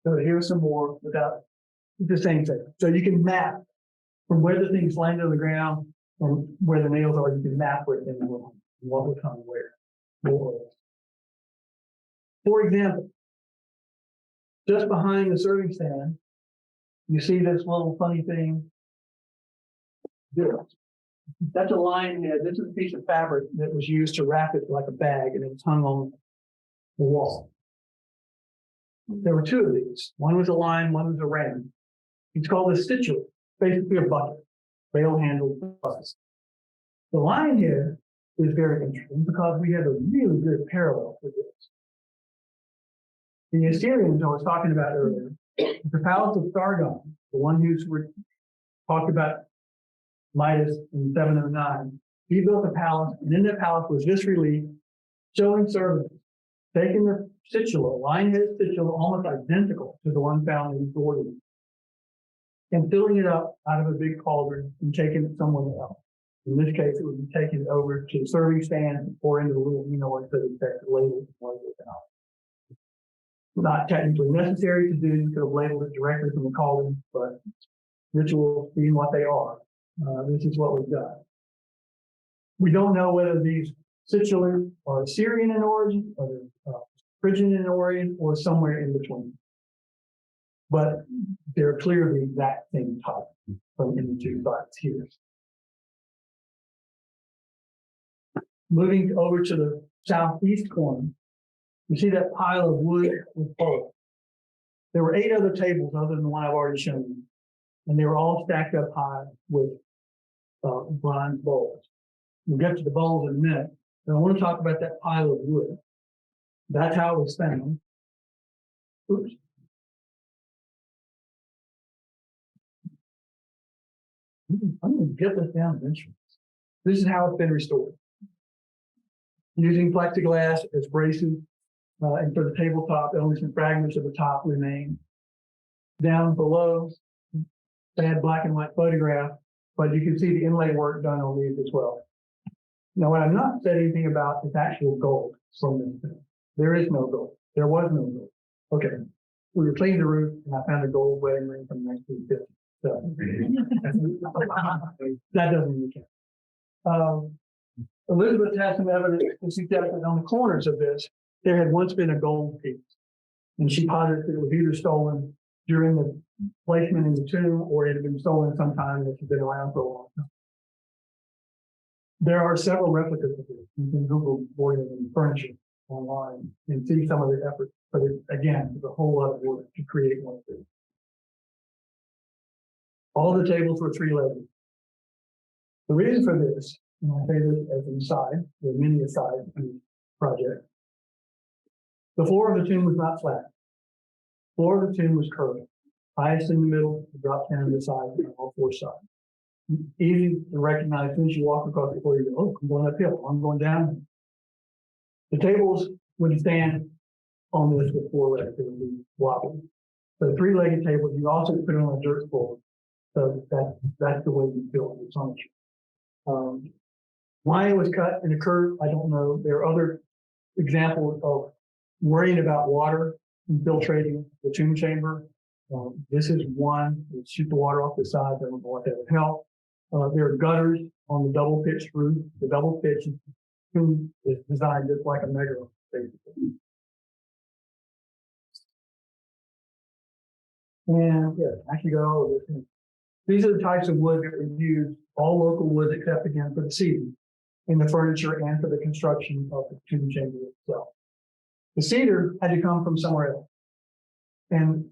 So here's some more without the same thing. So you can map from where the things land on the ground and where the nails are. You can map where things will, what will come where. For example, just behind the serving stand, you see this little funny thing. That's a lion head. This is a piece of fabric that was used to wrap it like a bag, and it was hung on the wall. There were 2 of these. One was a lion, one was a ram. It's called a situate, basically a bucket. rail-handled bust. The lion head is very interesting because we have a really good parallel for this. The Assyrians I was talking about earlier, the palace of Sargon, the one who's talked about Midas in 709, he built a palace, and in that palace was this relief showing servants taking the situla, lion-headed situla, almost identical to the one found in Gordion, and filling it up out of a big cauldron and taking it somewhere else. In this case, it would be taken over to the serving stand or into the little, so they take the label and label it out. Not technically necessary to do, you could have labeled it directly from the cauldron, but rituals being what they are, this is what we've got. We don't know whether these sitular are Assyrian in origin, or they're Phrygian in origin, or somewhere in between. But they're clearly the exact same type from the two sides here. Moving over to the southeast corner, you see that pile of wood with bowls. There were 8 other tables other than the one I've already shown you, and they were all stacked up high with bronze bowls. We'll get to the bowls in a minute, but I want to talk about that pile of wood. That's how it was found. Oops. I'm going to get this down eventually. This is how it's been restored. Using plexiglass as braces, and for the tabletop, only some fragments of the top remain. Down below, they had black and white photograph, but you can see the inlay work done on these as well. Now, what I've not said anything about is actual gold from this thing. There is no gold. There was no gold. Okay, we were cleaning the roof, and I found a gold wedding ring from 1950. So that doesn't really count. Elizabeth has some evidence to suggest that on the corners of this, there had once been a gold piece. And she posits that it was either stolen during the placement in the tomb, or it had been stolen sometime and it's been around for a long time. There are several replicas of this. You can Google Gordion furniture online and see some of the effort. But again, there's a whole lot of work to create one of these. All the tables were 3-legged. The reason for this, and I say this as an aside, there are many asides in the project. The floor of the tomb was not flat. The floor of the tomb was curved. Highest in the middle, drop down to the side on all 4 sides. Easy to recognize as soon as you walk across the floor, you go, oh, I'm going uphill, I'm going down. The tables would stand on this with 4 legs, it would be wobbly. So 3-legged tables, you also put it on a dirt floor. So that's the way you build the furniture. Why it was cut in a curve, I don't know. There are other examples of worrying about water infiltrating the tomb chamber. This is one that shoot the water off the sides. I don't know what that would help. There are gutters on the double pitched roof. The double pitched tomb is designed just like a megara, basically. And yeah, I can go over this. These are the types of wood that we use, all local wood except again for the cedar in the furniture and for the construction of the tomb chamber itself. The cedar had to come from somewhere else. And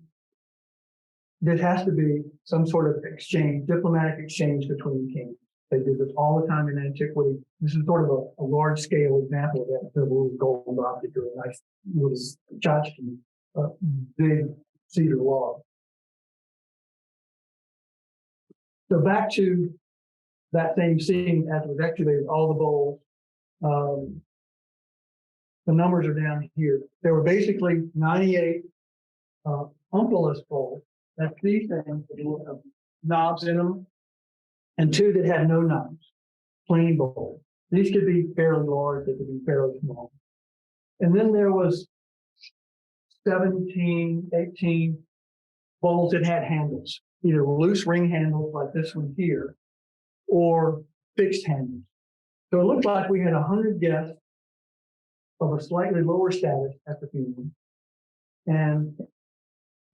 there has to be some sort of exchange, diplomatic exchange between kings. They did this all the time in antiquity. This is sort of a large scale example of that. The little gold object or a nice little tchotchke, big cedar log. So back to that same scene as was excavated, all the bowls. The numbers are down here. There were basically 98 umpulus bowls. That's these things with knobs in them, and 2 that had no knobs, plain bowls. These could be fairly large, they could be fairly small. And then there was 17, 18 bowls that had handles, either loose ring handles like this one here, or fixed handles. So it looked like we had 100 guests of a slightly lower status at the funeral, and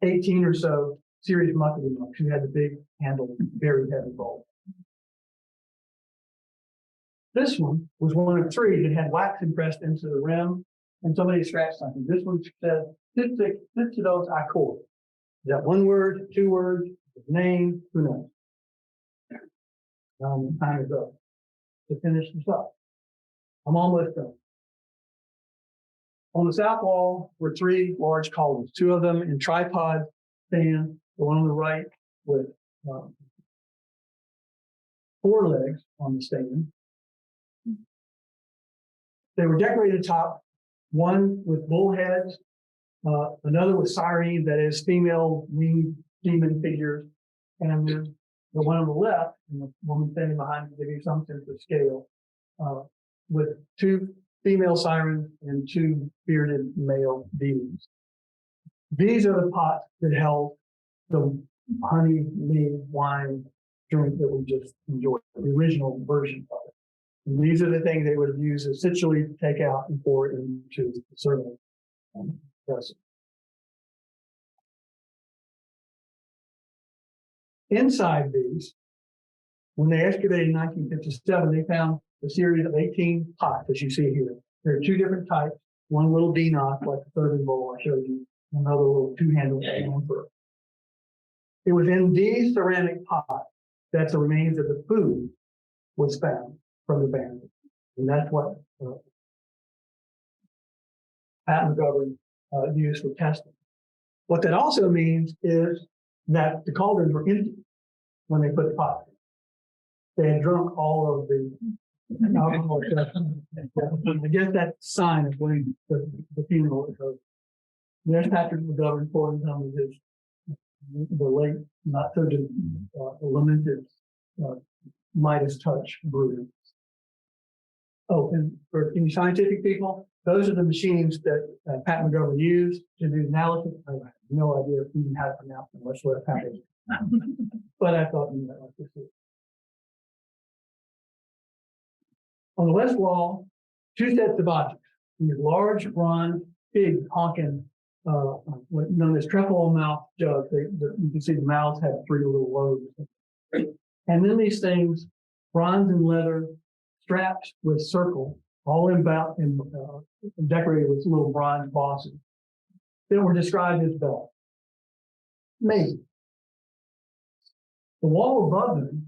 18 or so serious muckety monks who had the big handle, very heavy bowl. This one was one of 3 that had wax impressed into the rim, and somebody scratched something. This one said, "Sit to those I call." Is that 1 word, 2 words, his name? Who knows? Time is up to finish this up. I'm almost done. On the south wall were three large columns, two of them in tripod stand, the one on the right with 4 legs on the stand. They were decorated top, one with bull heads, another with sirens, that is female winged demon figures, and then the one on the left, and the woman standing behind it, to give you some sense of scale, with 2 female sirens and 2 bearded male demons. These are the pots that held the honey mead wine drink that we just enjoyed, the original version of it. And these are the things they would have used essentially to take out and pour it into the serving vessel. Inside these, when they excavated in 1957, they found a series of 18 pots, as you see here. There are 2 different types, one a little D-knock, like the serving bowl I showed you, another little 2-handled emperor. It was in these ceramic pots that the remains of the food was found from the bandit. And that's what Pat McGovern used for testing. What that also means is that the cauldrons were empty when they put the pot in. They had drunk all of the alcohol. I guess that's a sign of when the funeral occurred. There's Patrick McGovern pouring some of his, the late, not so lamented Midas touch brew. Oh, and for any scientific people, those are the machines that Pat McGovern used to do analysis. I have no idea if he even had to pronounce them, much less how to. But I thought you might like to see. On the west wall, 2 sets of objects. These large bronze, big honking, what known as trefoil mouth jugs. You can see the mouths have 3 little lobes. And then these things, bronze and leather, straps with circle, all about and decorated with little bronze bosses that were described as bells. Amazing. The wall above them,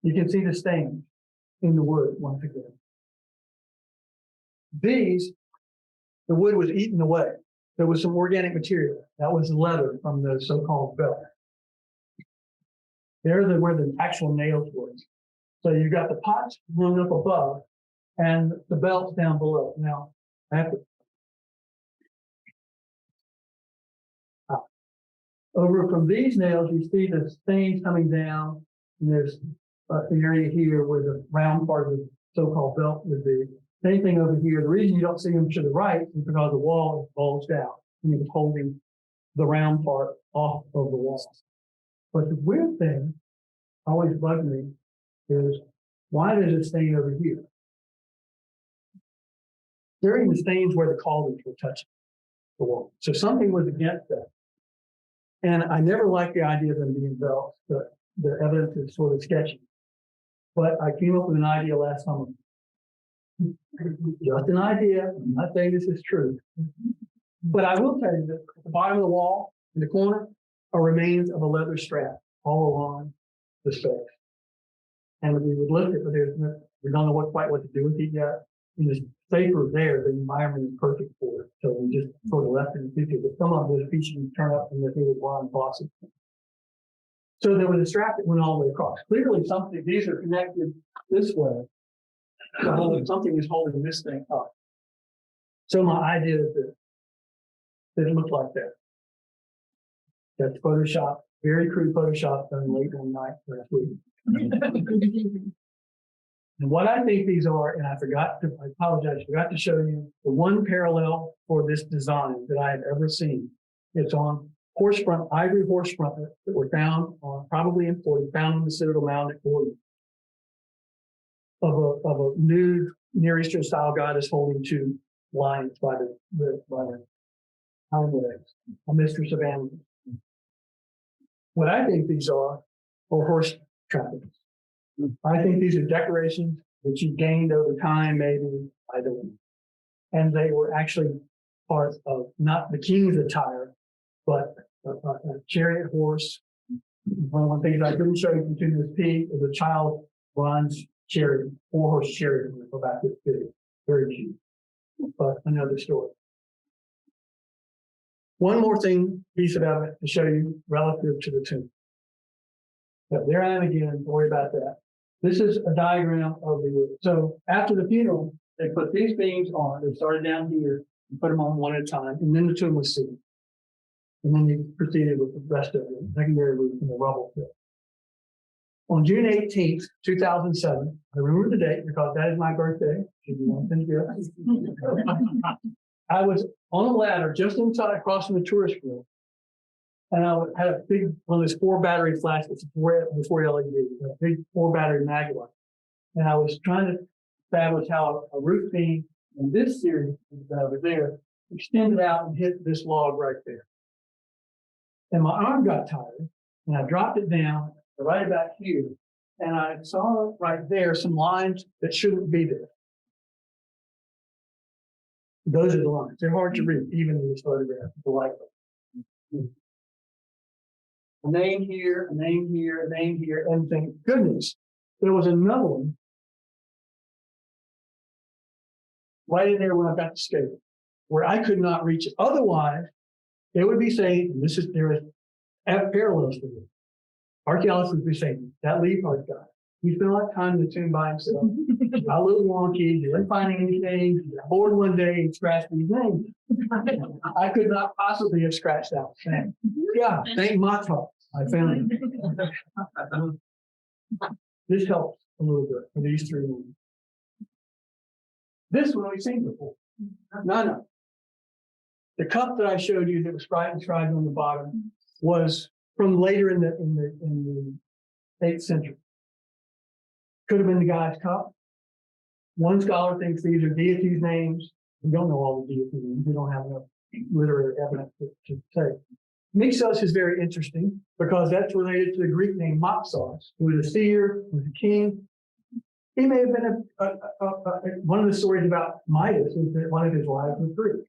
you can see the stains in the wood once again. These, the wood was eaten away. There was some organic material. That was leather from the so-called belt. There's where the actual nails were. So you've got the pots hung up above and the belts down below. Now, over from these nails, you see the stains coming down, and there's an area here where the round part of the so-called belt would be. Same thing over here. The reason you don't see them to the right is because the wall is bulged out, and it was holding the round part off of the wall. But the weird thing, always bugged me, is why there's a stain over here? There are even stains where the cauldrons were touching the wall. So something was against that. And I never liked the idea of them being belts. The evidence is sort of sketchy. But I came up with an idea last summer. Just an idea. I'm not saying this is true. But I will tell you that at the bottom of the wall, in the corner, are remains of a leather strap all along the space. And we would lift it, but we don't know quite what to do with it yet. And it's safer there. The environment is perfect for it. So we just sort of left it in the future. But some of those features turn up in the little bronze bosses. So there was a strap that went all the way across. Clearly something, these are connected this way. So something is holding this thing up. So my idea is that it looked like that. That's Photoshop, very crude Photoshop done late one night last week. And what I think these are, and I apologize, forgot to show you the one parallel for this design that I have ever seen. It's on ivory horse front that were found probably imported, found on the Citadel Mound at Gordion. Of a nude Near Eastern style goddess holding 2 lions by the hind legs, a mistress of animals. What I think these are horse trappings. I think these are decorations that you gained over time, maybe, I don't know. And they were actually part of not the king's attire, but a chariot horse One of the things I didn't show you from Tumulus Peak is a child bronze chariot, 4-horse chariot. We'll go back to the video. Very cute, but another story. One more piece of evidence to show you relative to the tomb. So there I am again, don't worry about that. This is a diagram of the roof. So after the funeral, they put these beams on. They started down here and put them on one at a time, and then the tomb was sealed. And then they proceeded with the rest of the secondary roof in the rubble pit. On June 18th, 2007, I remember the date because that is my birthday. Should you want to do I was on a ladder just inside across from the tourist room. And I had a big, one of those 4-battery flashes before LED, a big 4-battery mag light. And I was trying to establish how a roof beam in this series over there extended out and hit this log right there. And my arm got tired, and I dropped it down right about here. And I saw right there some lines that shouldn't be there. Those are the lines. They're hard to read, even in this photograph, the light. A name here, a name here, a name here, and thank goodness, there was another one right in there when I got to scale, where I could not reach it. Otherwise, they would be saying, there is parallels to this. Archaeologists would be saying, that Liebhart guy, he spent a lot of time in the tomb by himself. Got a little wonky, didn't find anything, he got bored one day and scratched his name. I could not possibly have scratched that thing. Yeah, thank Mata. I found it. This helps a little bit for these three ones. This one we've seen before. No. The cup that I showed you that was inscribed on the bottom was from later in the 8th century. Could have been the guy's cup. One scholar thinks these are deities' names. We don't know all the deity names. We don't have enough literary evidence to say. Mixos is very interesting because that's related to the Greek name Mopsos, who was a seer, who was a king. He may have been one of the stories about Midas is that one of his wives was Greek.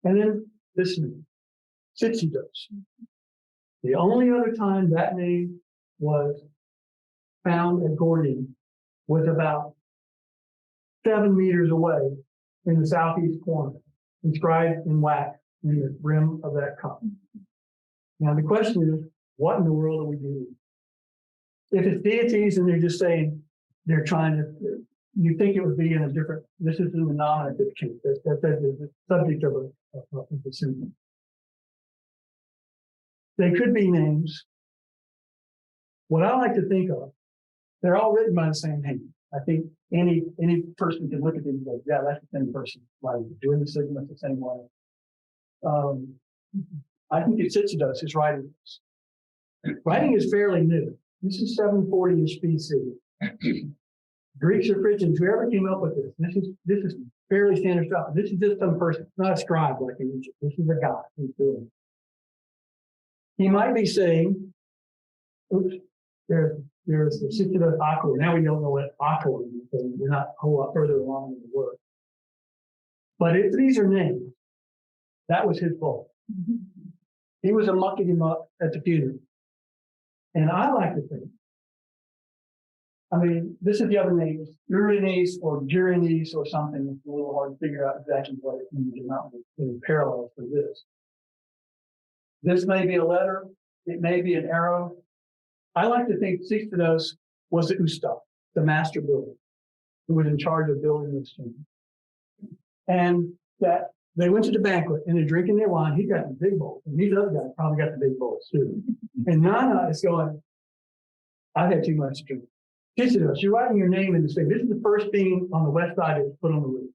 And then this name, Tsitsidos. The only other time that name was found at Gordion was about 7 meters away in the southeast corner, inscribed in wax in the rim of that cup. Now the question is, what in the world are we doing? If it's deities and they're just saying they're trying to, you think it would be in a different, this is in the nominative case, that's the subject of the suit. They could be names. What I like to think of, they're all written by the same hand. I think any person can look at them and go, yeah, that's the same person. Like doing the segment the same way. I think it's Tsitsidos who's writing this. Writing is fairly new. This is 740-ish BC. Greeks or Phrygians, whoever came up with this is fairly standard stuff. This is just some person. It's not a scribe like in Egypt. This is a guy who's doing it. He might be saying, oops, there's the Tsitsidos Ankara. Now we don't know what Ankara is, so we're not a whole lot further along in the work. But if these are names, that was his fault. He was mucking him up at the funeral. And I like to think, I mean, this is the other names, Urinis or Gurinis or something. It's a little hard to figure out exactly what it means. There's not any parallels for this. This may be a letter. It may be an arrow. I like to think Tsitsidos was the Ustad, the master builder, who was in charge of building this tomb. And that they went to the banquet and they're drinking their wine. He got the big bowl. And these other guys probably got the big bowls too. And Nana is going, I've had too much to drink. Tsitsidos, you're writing your name in this thing. This is the first thing on the west side that's put on the roof.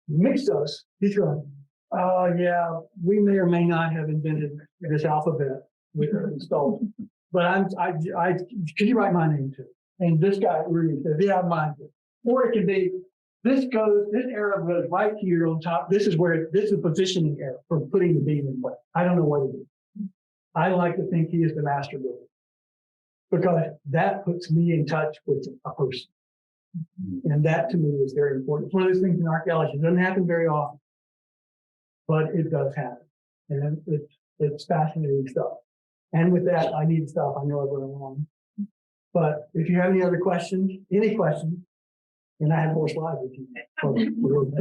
Mixos, he's going, oh yeah, we may or may not have invented this alphabet with installed. But could you write my name too? And this guy really says, yeah, mine too. Or it could be, this arrow goes right here on top. This is a positioning error for putting the beam in place. I don't know what it is. I like to think he is the master builder because that puts me in touch with a person. And that to me is very important. It's one of those things in archaeology. It doesn't happen very often, but it does happen. And it's fascinating stuff. And with that, I need to stop. I know I've run along. But if you have any other questions, and I have more slides if you don't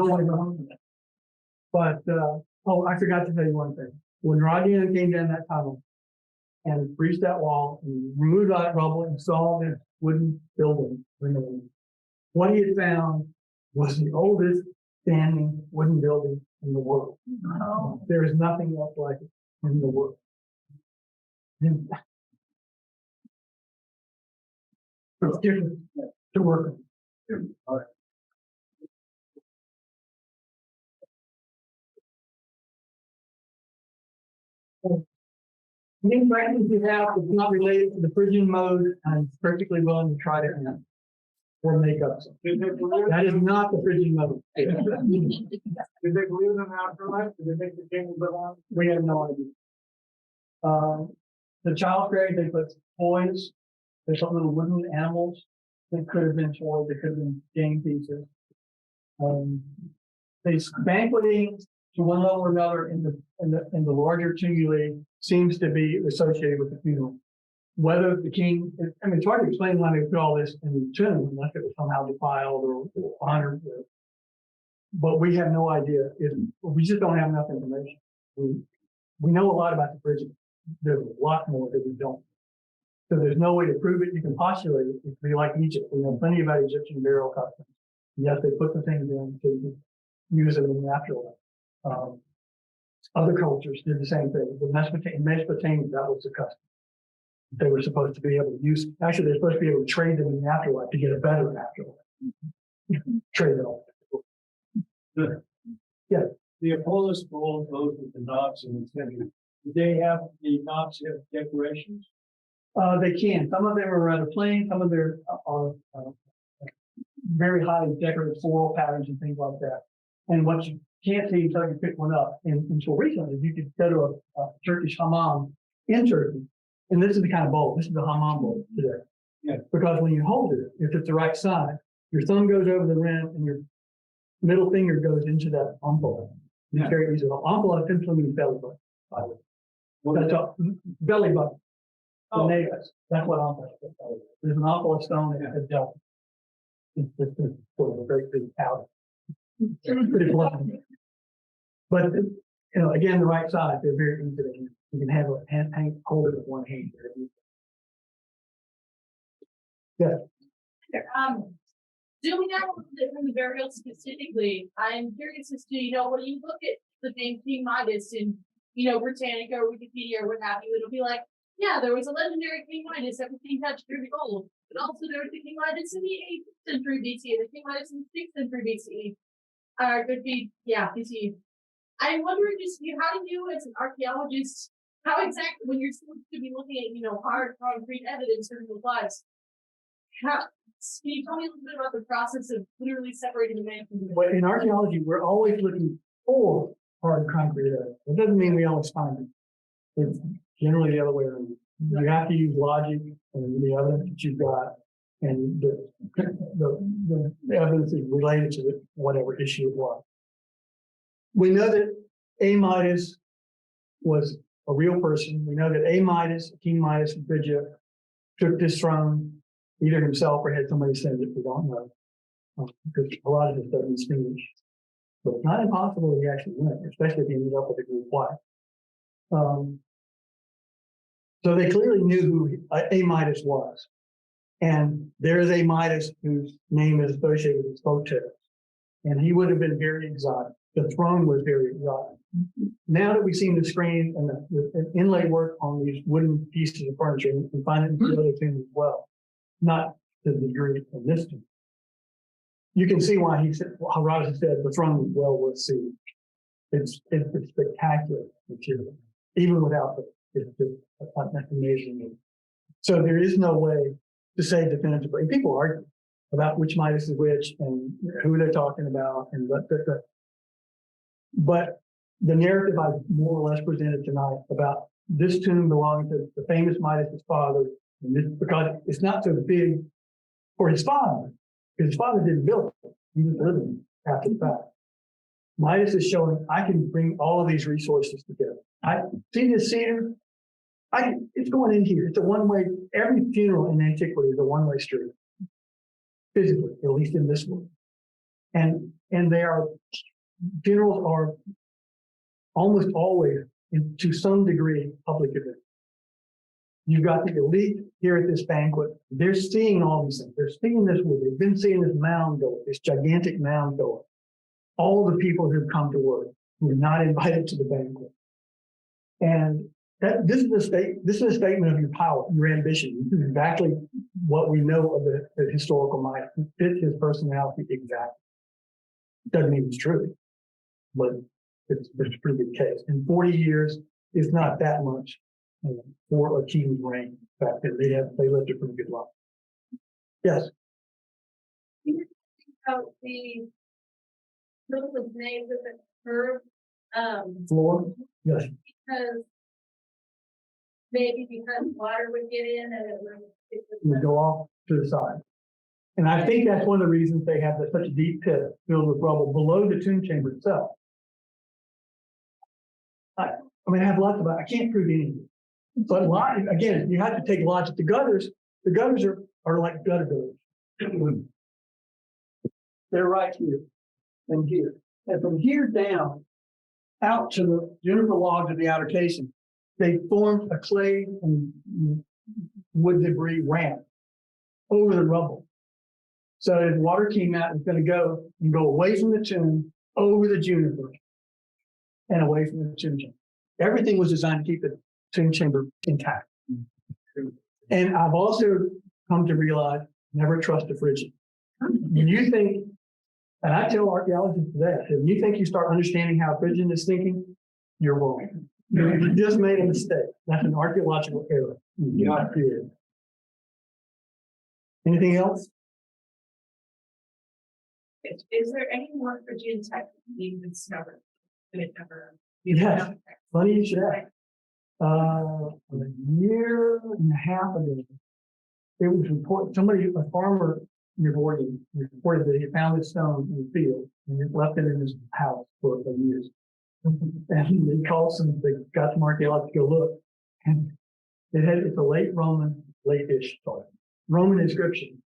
want to go home. But, I forgot to tell you one thing. When Gordion came down that tunnel and breached that wall and removed that rubble and saw this wooden building remaining, what he had found was the oldest standing wooden building in the world. Oh. There is nothing else like it in the world. It's different to work on. All right. Any questions you have that's not related to the Phrygian mode, I'm perfectly willing to try to answer or make up something. That is not the Phrygian mode. Did they believe in an afterlife? Did they make the king live on? We have no idea. The child grave, they put toys, they put little wooden animals that could have been toys, they could have been game pieces. They banqueting to one level or another in the larger tumuli seems to be associated with the funeral. Whether the king, I mean, it's hard to explain why they put all this in the tomb unless it was somehow defiled or honored. But we have no idea. We just don't have enough information. We know a lot about the Phrygians. There's a lot more that we don't. So there's no way to prove it. You can postulate it. It could be like Egypt. We know plenty about Egyptian burial customs. Yes, they put the things in to use them in the afterlife. Other cultures did the same thing. The Mesopotamia, that was the custom. They were supposed to be able to use, actually, they're supposed to be able to trade them in the afterlife to get a better afterlife. Trade it all. Yeah. The Apollos bowls goes with the knobs in the center. Do they have the knobs have decorations? They can. Some of them are rather plain. Some of them are very highly decorative floral patterns and things like that. And what you can't see until you pick one up. And until recently, you could go to a Turkish hammam in Turkey. And this is the kind of bowl. This is the hammam bowl today. Yeah. Because when you hold it, if it's the right side, your thumb goes over the rim and your middle finger goes into that ampola. It's very easy. Ampola simply means belly button, by the way. That's all. Belly button. Oh. That's what ampola is. There's an ampola stone at Delta. It's sort of a great big powder. Pretty blunt. But again, the right side, they're very easy to use. You can have it, hold it with one hand. Yeah. Zooming out a little bit from the burial specifically, I'm curious as to, when you look at the name King Midas in, Britannica or Wikipedia or what have you, it'll be like, yeah, there was a legendary King Midas, everything touched through the gold. But also there was the King Midas in the 8th century BCE, the King Midas in the 6th century BCE. BCE. I'm wondering how do you, as an archaeologist, how exactly, when you're supposed to be looking at, hard concrete evidence during the lives, can you tell me a little bit about the process of literally separating the man from the woman? But in archaeology, we're always looking for hard concrete evidence. It doesn't mean we always find it. It's generally the other way around. You have to use logic and the evidence that you've got, and the evidence is related to whatever issue it was. We know that A. Midas was a real person. We know that A. Midas, King Midas of Phrygia, took this throne either himself or had somebody send it. We don't know. Because a lot of this doesn't speak. But it's not impossible he actually went, especially if he ended up with a group wife. So they clearly knew who A. Midas was. And there is A. Midas whose name is associated with photos. And he would have been very exotic. The throne was very exotic. Now that we've seen the screen and the inlay work on these wooden pieces of furniture, we can find it in the other tombs as well. Not to the degree of this tomb. You can see why Herodotus said the throne was well worth seeing. It's spectacular material, even without it's amazing. So there is no way to say definitively. And people argue about which Midas is which and who they're talking about and but the narrative I more or less presented tonight about this tomb belonging to the famous Midas' father, and this, because it's not so big for his father, because his father didn't build it. He was living after the fact. Midas is showing I can bring all of these resources together. I see this cedar. It's going in here. It's a one-way. Every funeral in antiquity is a one-way street, physically, at least in this world. And funerals are almost always, to some degree, public events. You've got the elite here at this banquet. They're seeing all these things. They're seeing this wood. They've been seeing this mound go, this gigantic mound go. All the people who've come to work who are not invited to the banquet. And this is a statement of your power, your ambition. This is exactly what we know of the historical Midas. It fits his personality exactly. Doesn't mean it's true, but it's a pretty good case. In 40 years, it's not that much for a king's reign. In fact, they lived a pretty good life. Yes. About the names of the curve, Floor. Yes. because water would get in and it would go off to the side. And I think that's one of the reasons they have such a deep pit filled with rubble below the tomb chamber itself. I mean, I have lots of, I can't prove anything. But again, you have to take logic. The gutters are like gutter doors. They're right here and here. And from here down, out to the juniper logs of the outer casing, they formed a clay and wood debris ramp over the rubble. So as water came out, it's going to go away from the tomb, over the juniper, and away from the tomb chamber. Everything was designed to keep the tomb chamber intact. And I've also come to realize, never trust a Phrygian. When you think, and I tell archaeologists today, when you think you start understanding how a Phrygian is thinking, you're wrong. You just made a mistake. That's an archaeological error. You're not creative. Anything else? Is there any more Phrygian tech being discovered? Yes. Funny you should ask. A year and a half ago, it was reported, a farmer near Gordion reported that he found this stone in the field and he left it in his house for years. And he called they got some archaeologists to go look. And it's a late Roman inscription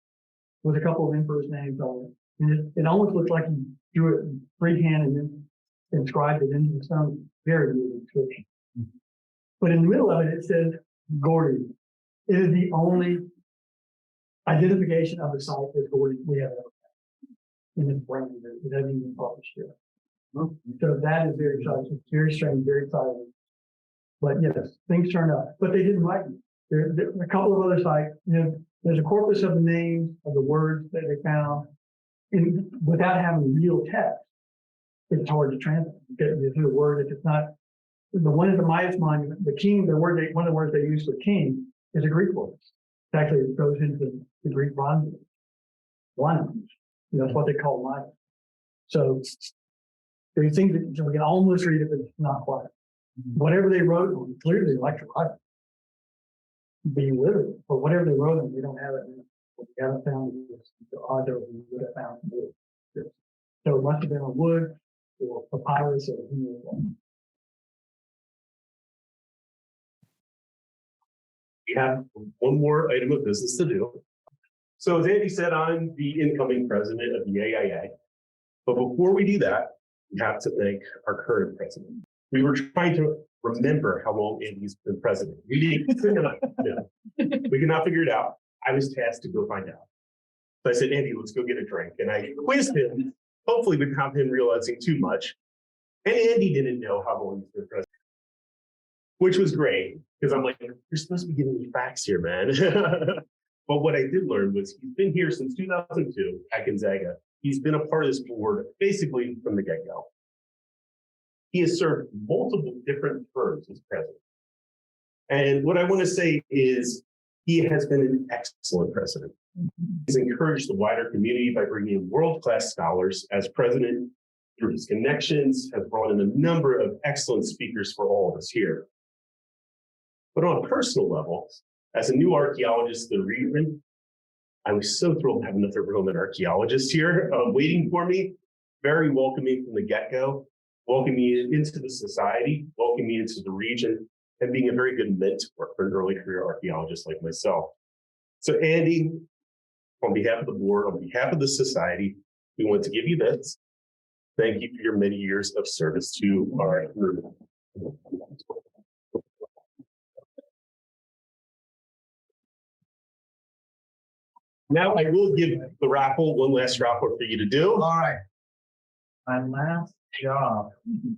with a couple of emperors' names on it. And it almost looked like he drew it freehand and then inscribed it into the stone. Very good inscription. But in the middle of it, it says Gordion. It is the only identification of the site as Gordion we have ever had. And it's brand new. It hasn't even been published yet. So that is very exciting. It's very strange, very exciting. But yes, things turn up. But they didn't write them. There are a couple of other sites. There's a corpus of the names of the words that they found. And without having real text, it's hard to translate. It's a word, if it's not the one at the Midas monument, the king, one of the words they use for king is a Greek word. Actually, it goes into the Greek bronze language. That's what they call Midas. So there are things that we can almost read it, but it's not quite. Whatever they wrote on, clearly they like to write it. Be literate, but whatever they wrote on, we don't have it. We haven't found it. The odds are we would have found it. So it must have been on wood or papyrus or who knows what. We have one more item of business to do. So as Andy said, I'm the incoming president of the AIA. But before we do that, we have to thank our current president. We were trying to remember how long Andy's been president. We could not figure it out. I was tasked to go find out. So I said, Andy, let's go get a drink. And I quizzed him, hopefully without him realizing too much. And Andy didn't know how long he's been president, which was great, because I'm like, you're supposed to be giving me facts here, man. But what I did learn was he's been here since 2002 at Gonzaga. He's been a part of this board basically from the get-go. He has served multiple different terms as president. And what I want to say is he has been an excellent president. He's encouraged the wider community by bringing in world-class scholars as president. Through his connections, has brought in a number of excellent speakers for all of us here. But on a personal level, as a new archaeologist in the region, I was so thrilled to have another Roman archaeologist here waiting for me, very welcoming from the get-go. welcoming me into the society, welcoming me into the region, and being a very good mentor for an early career archaeologist like myself. So Andy, on behalf of the board, on behalf of the society, we want to give you this. Thank you for your many years of service to our group. Now I will give the raffle, one last raffle for you to do. All right. My last job.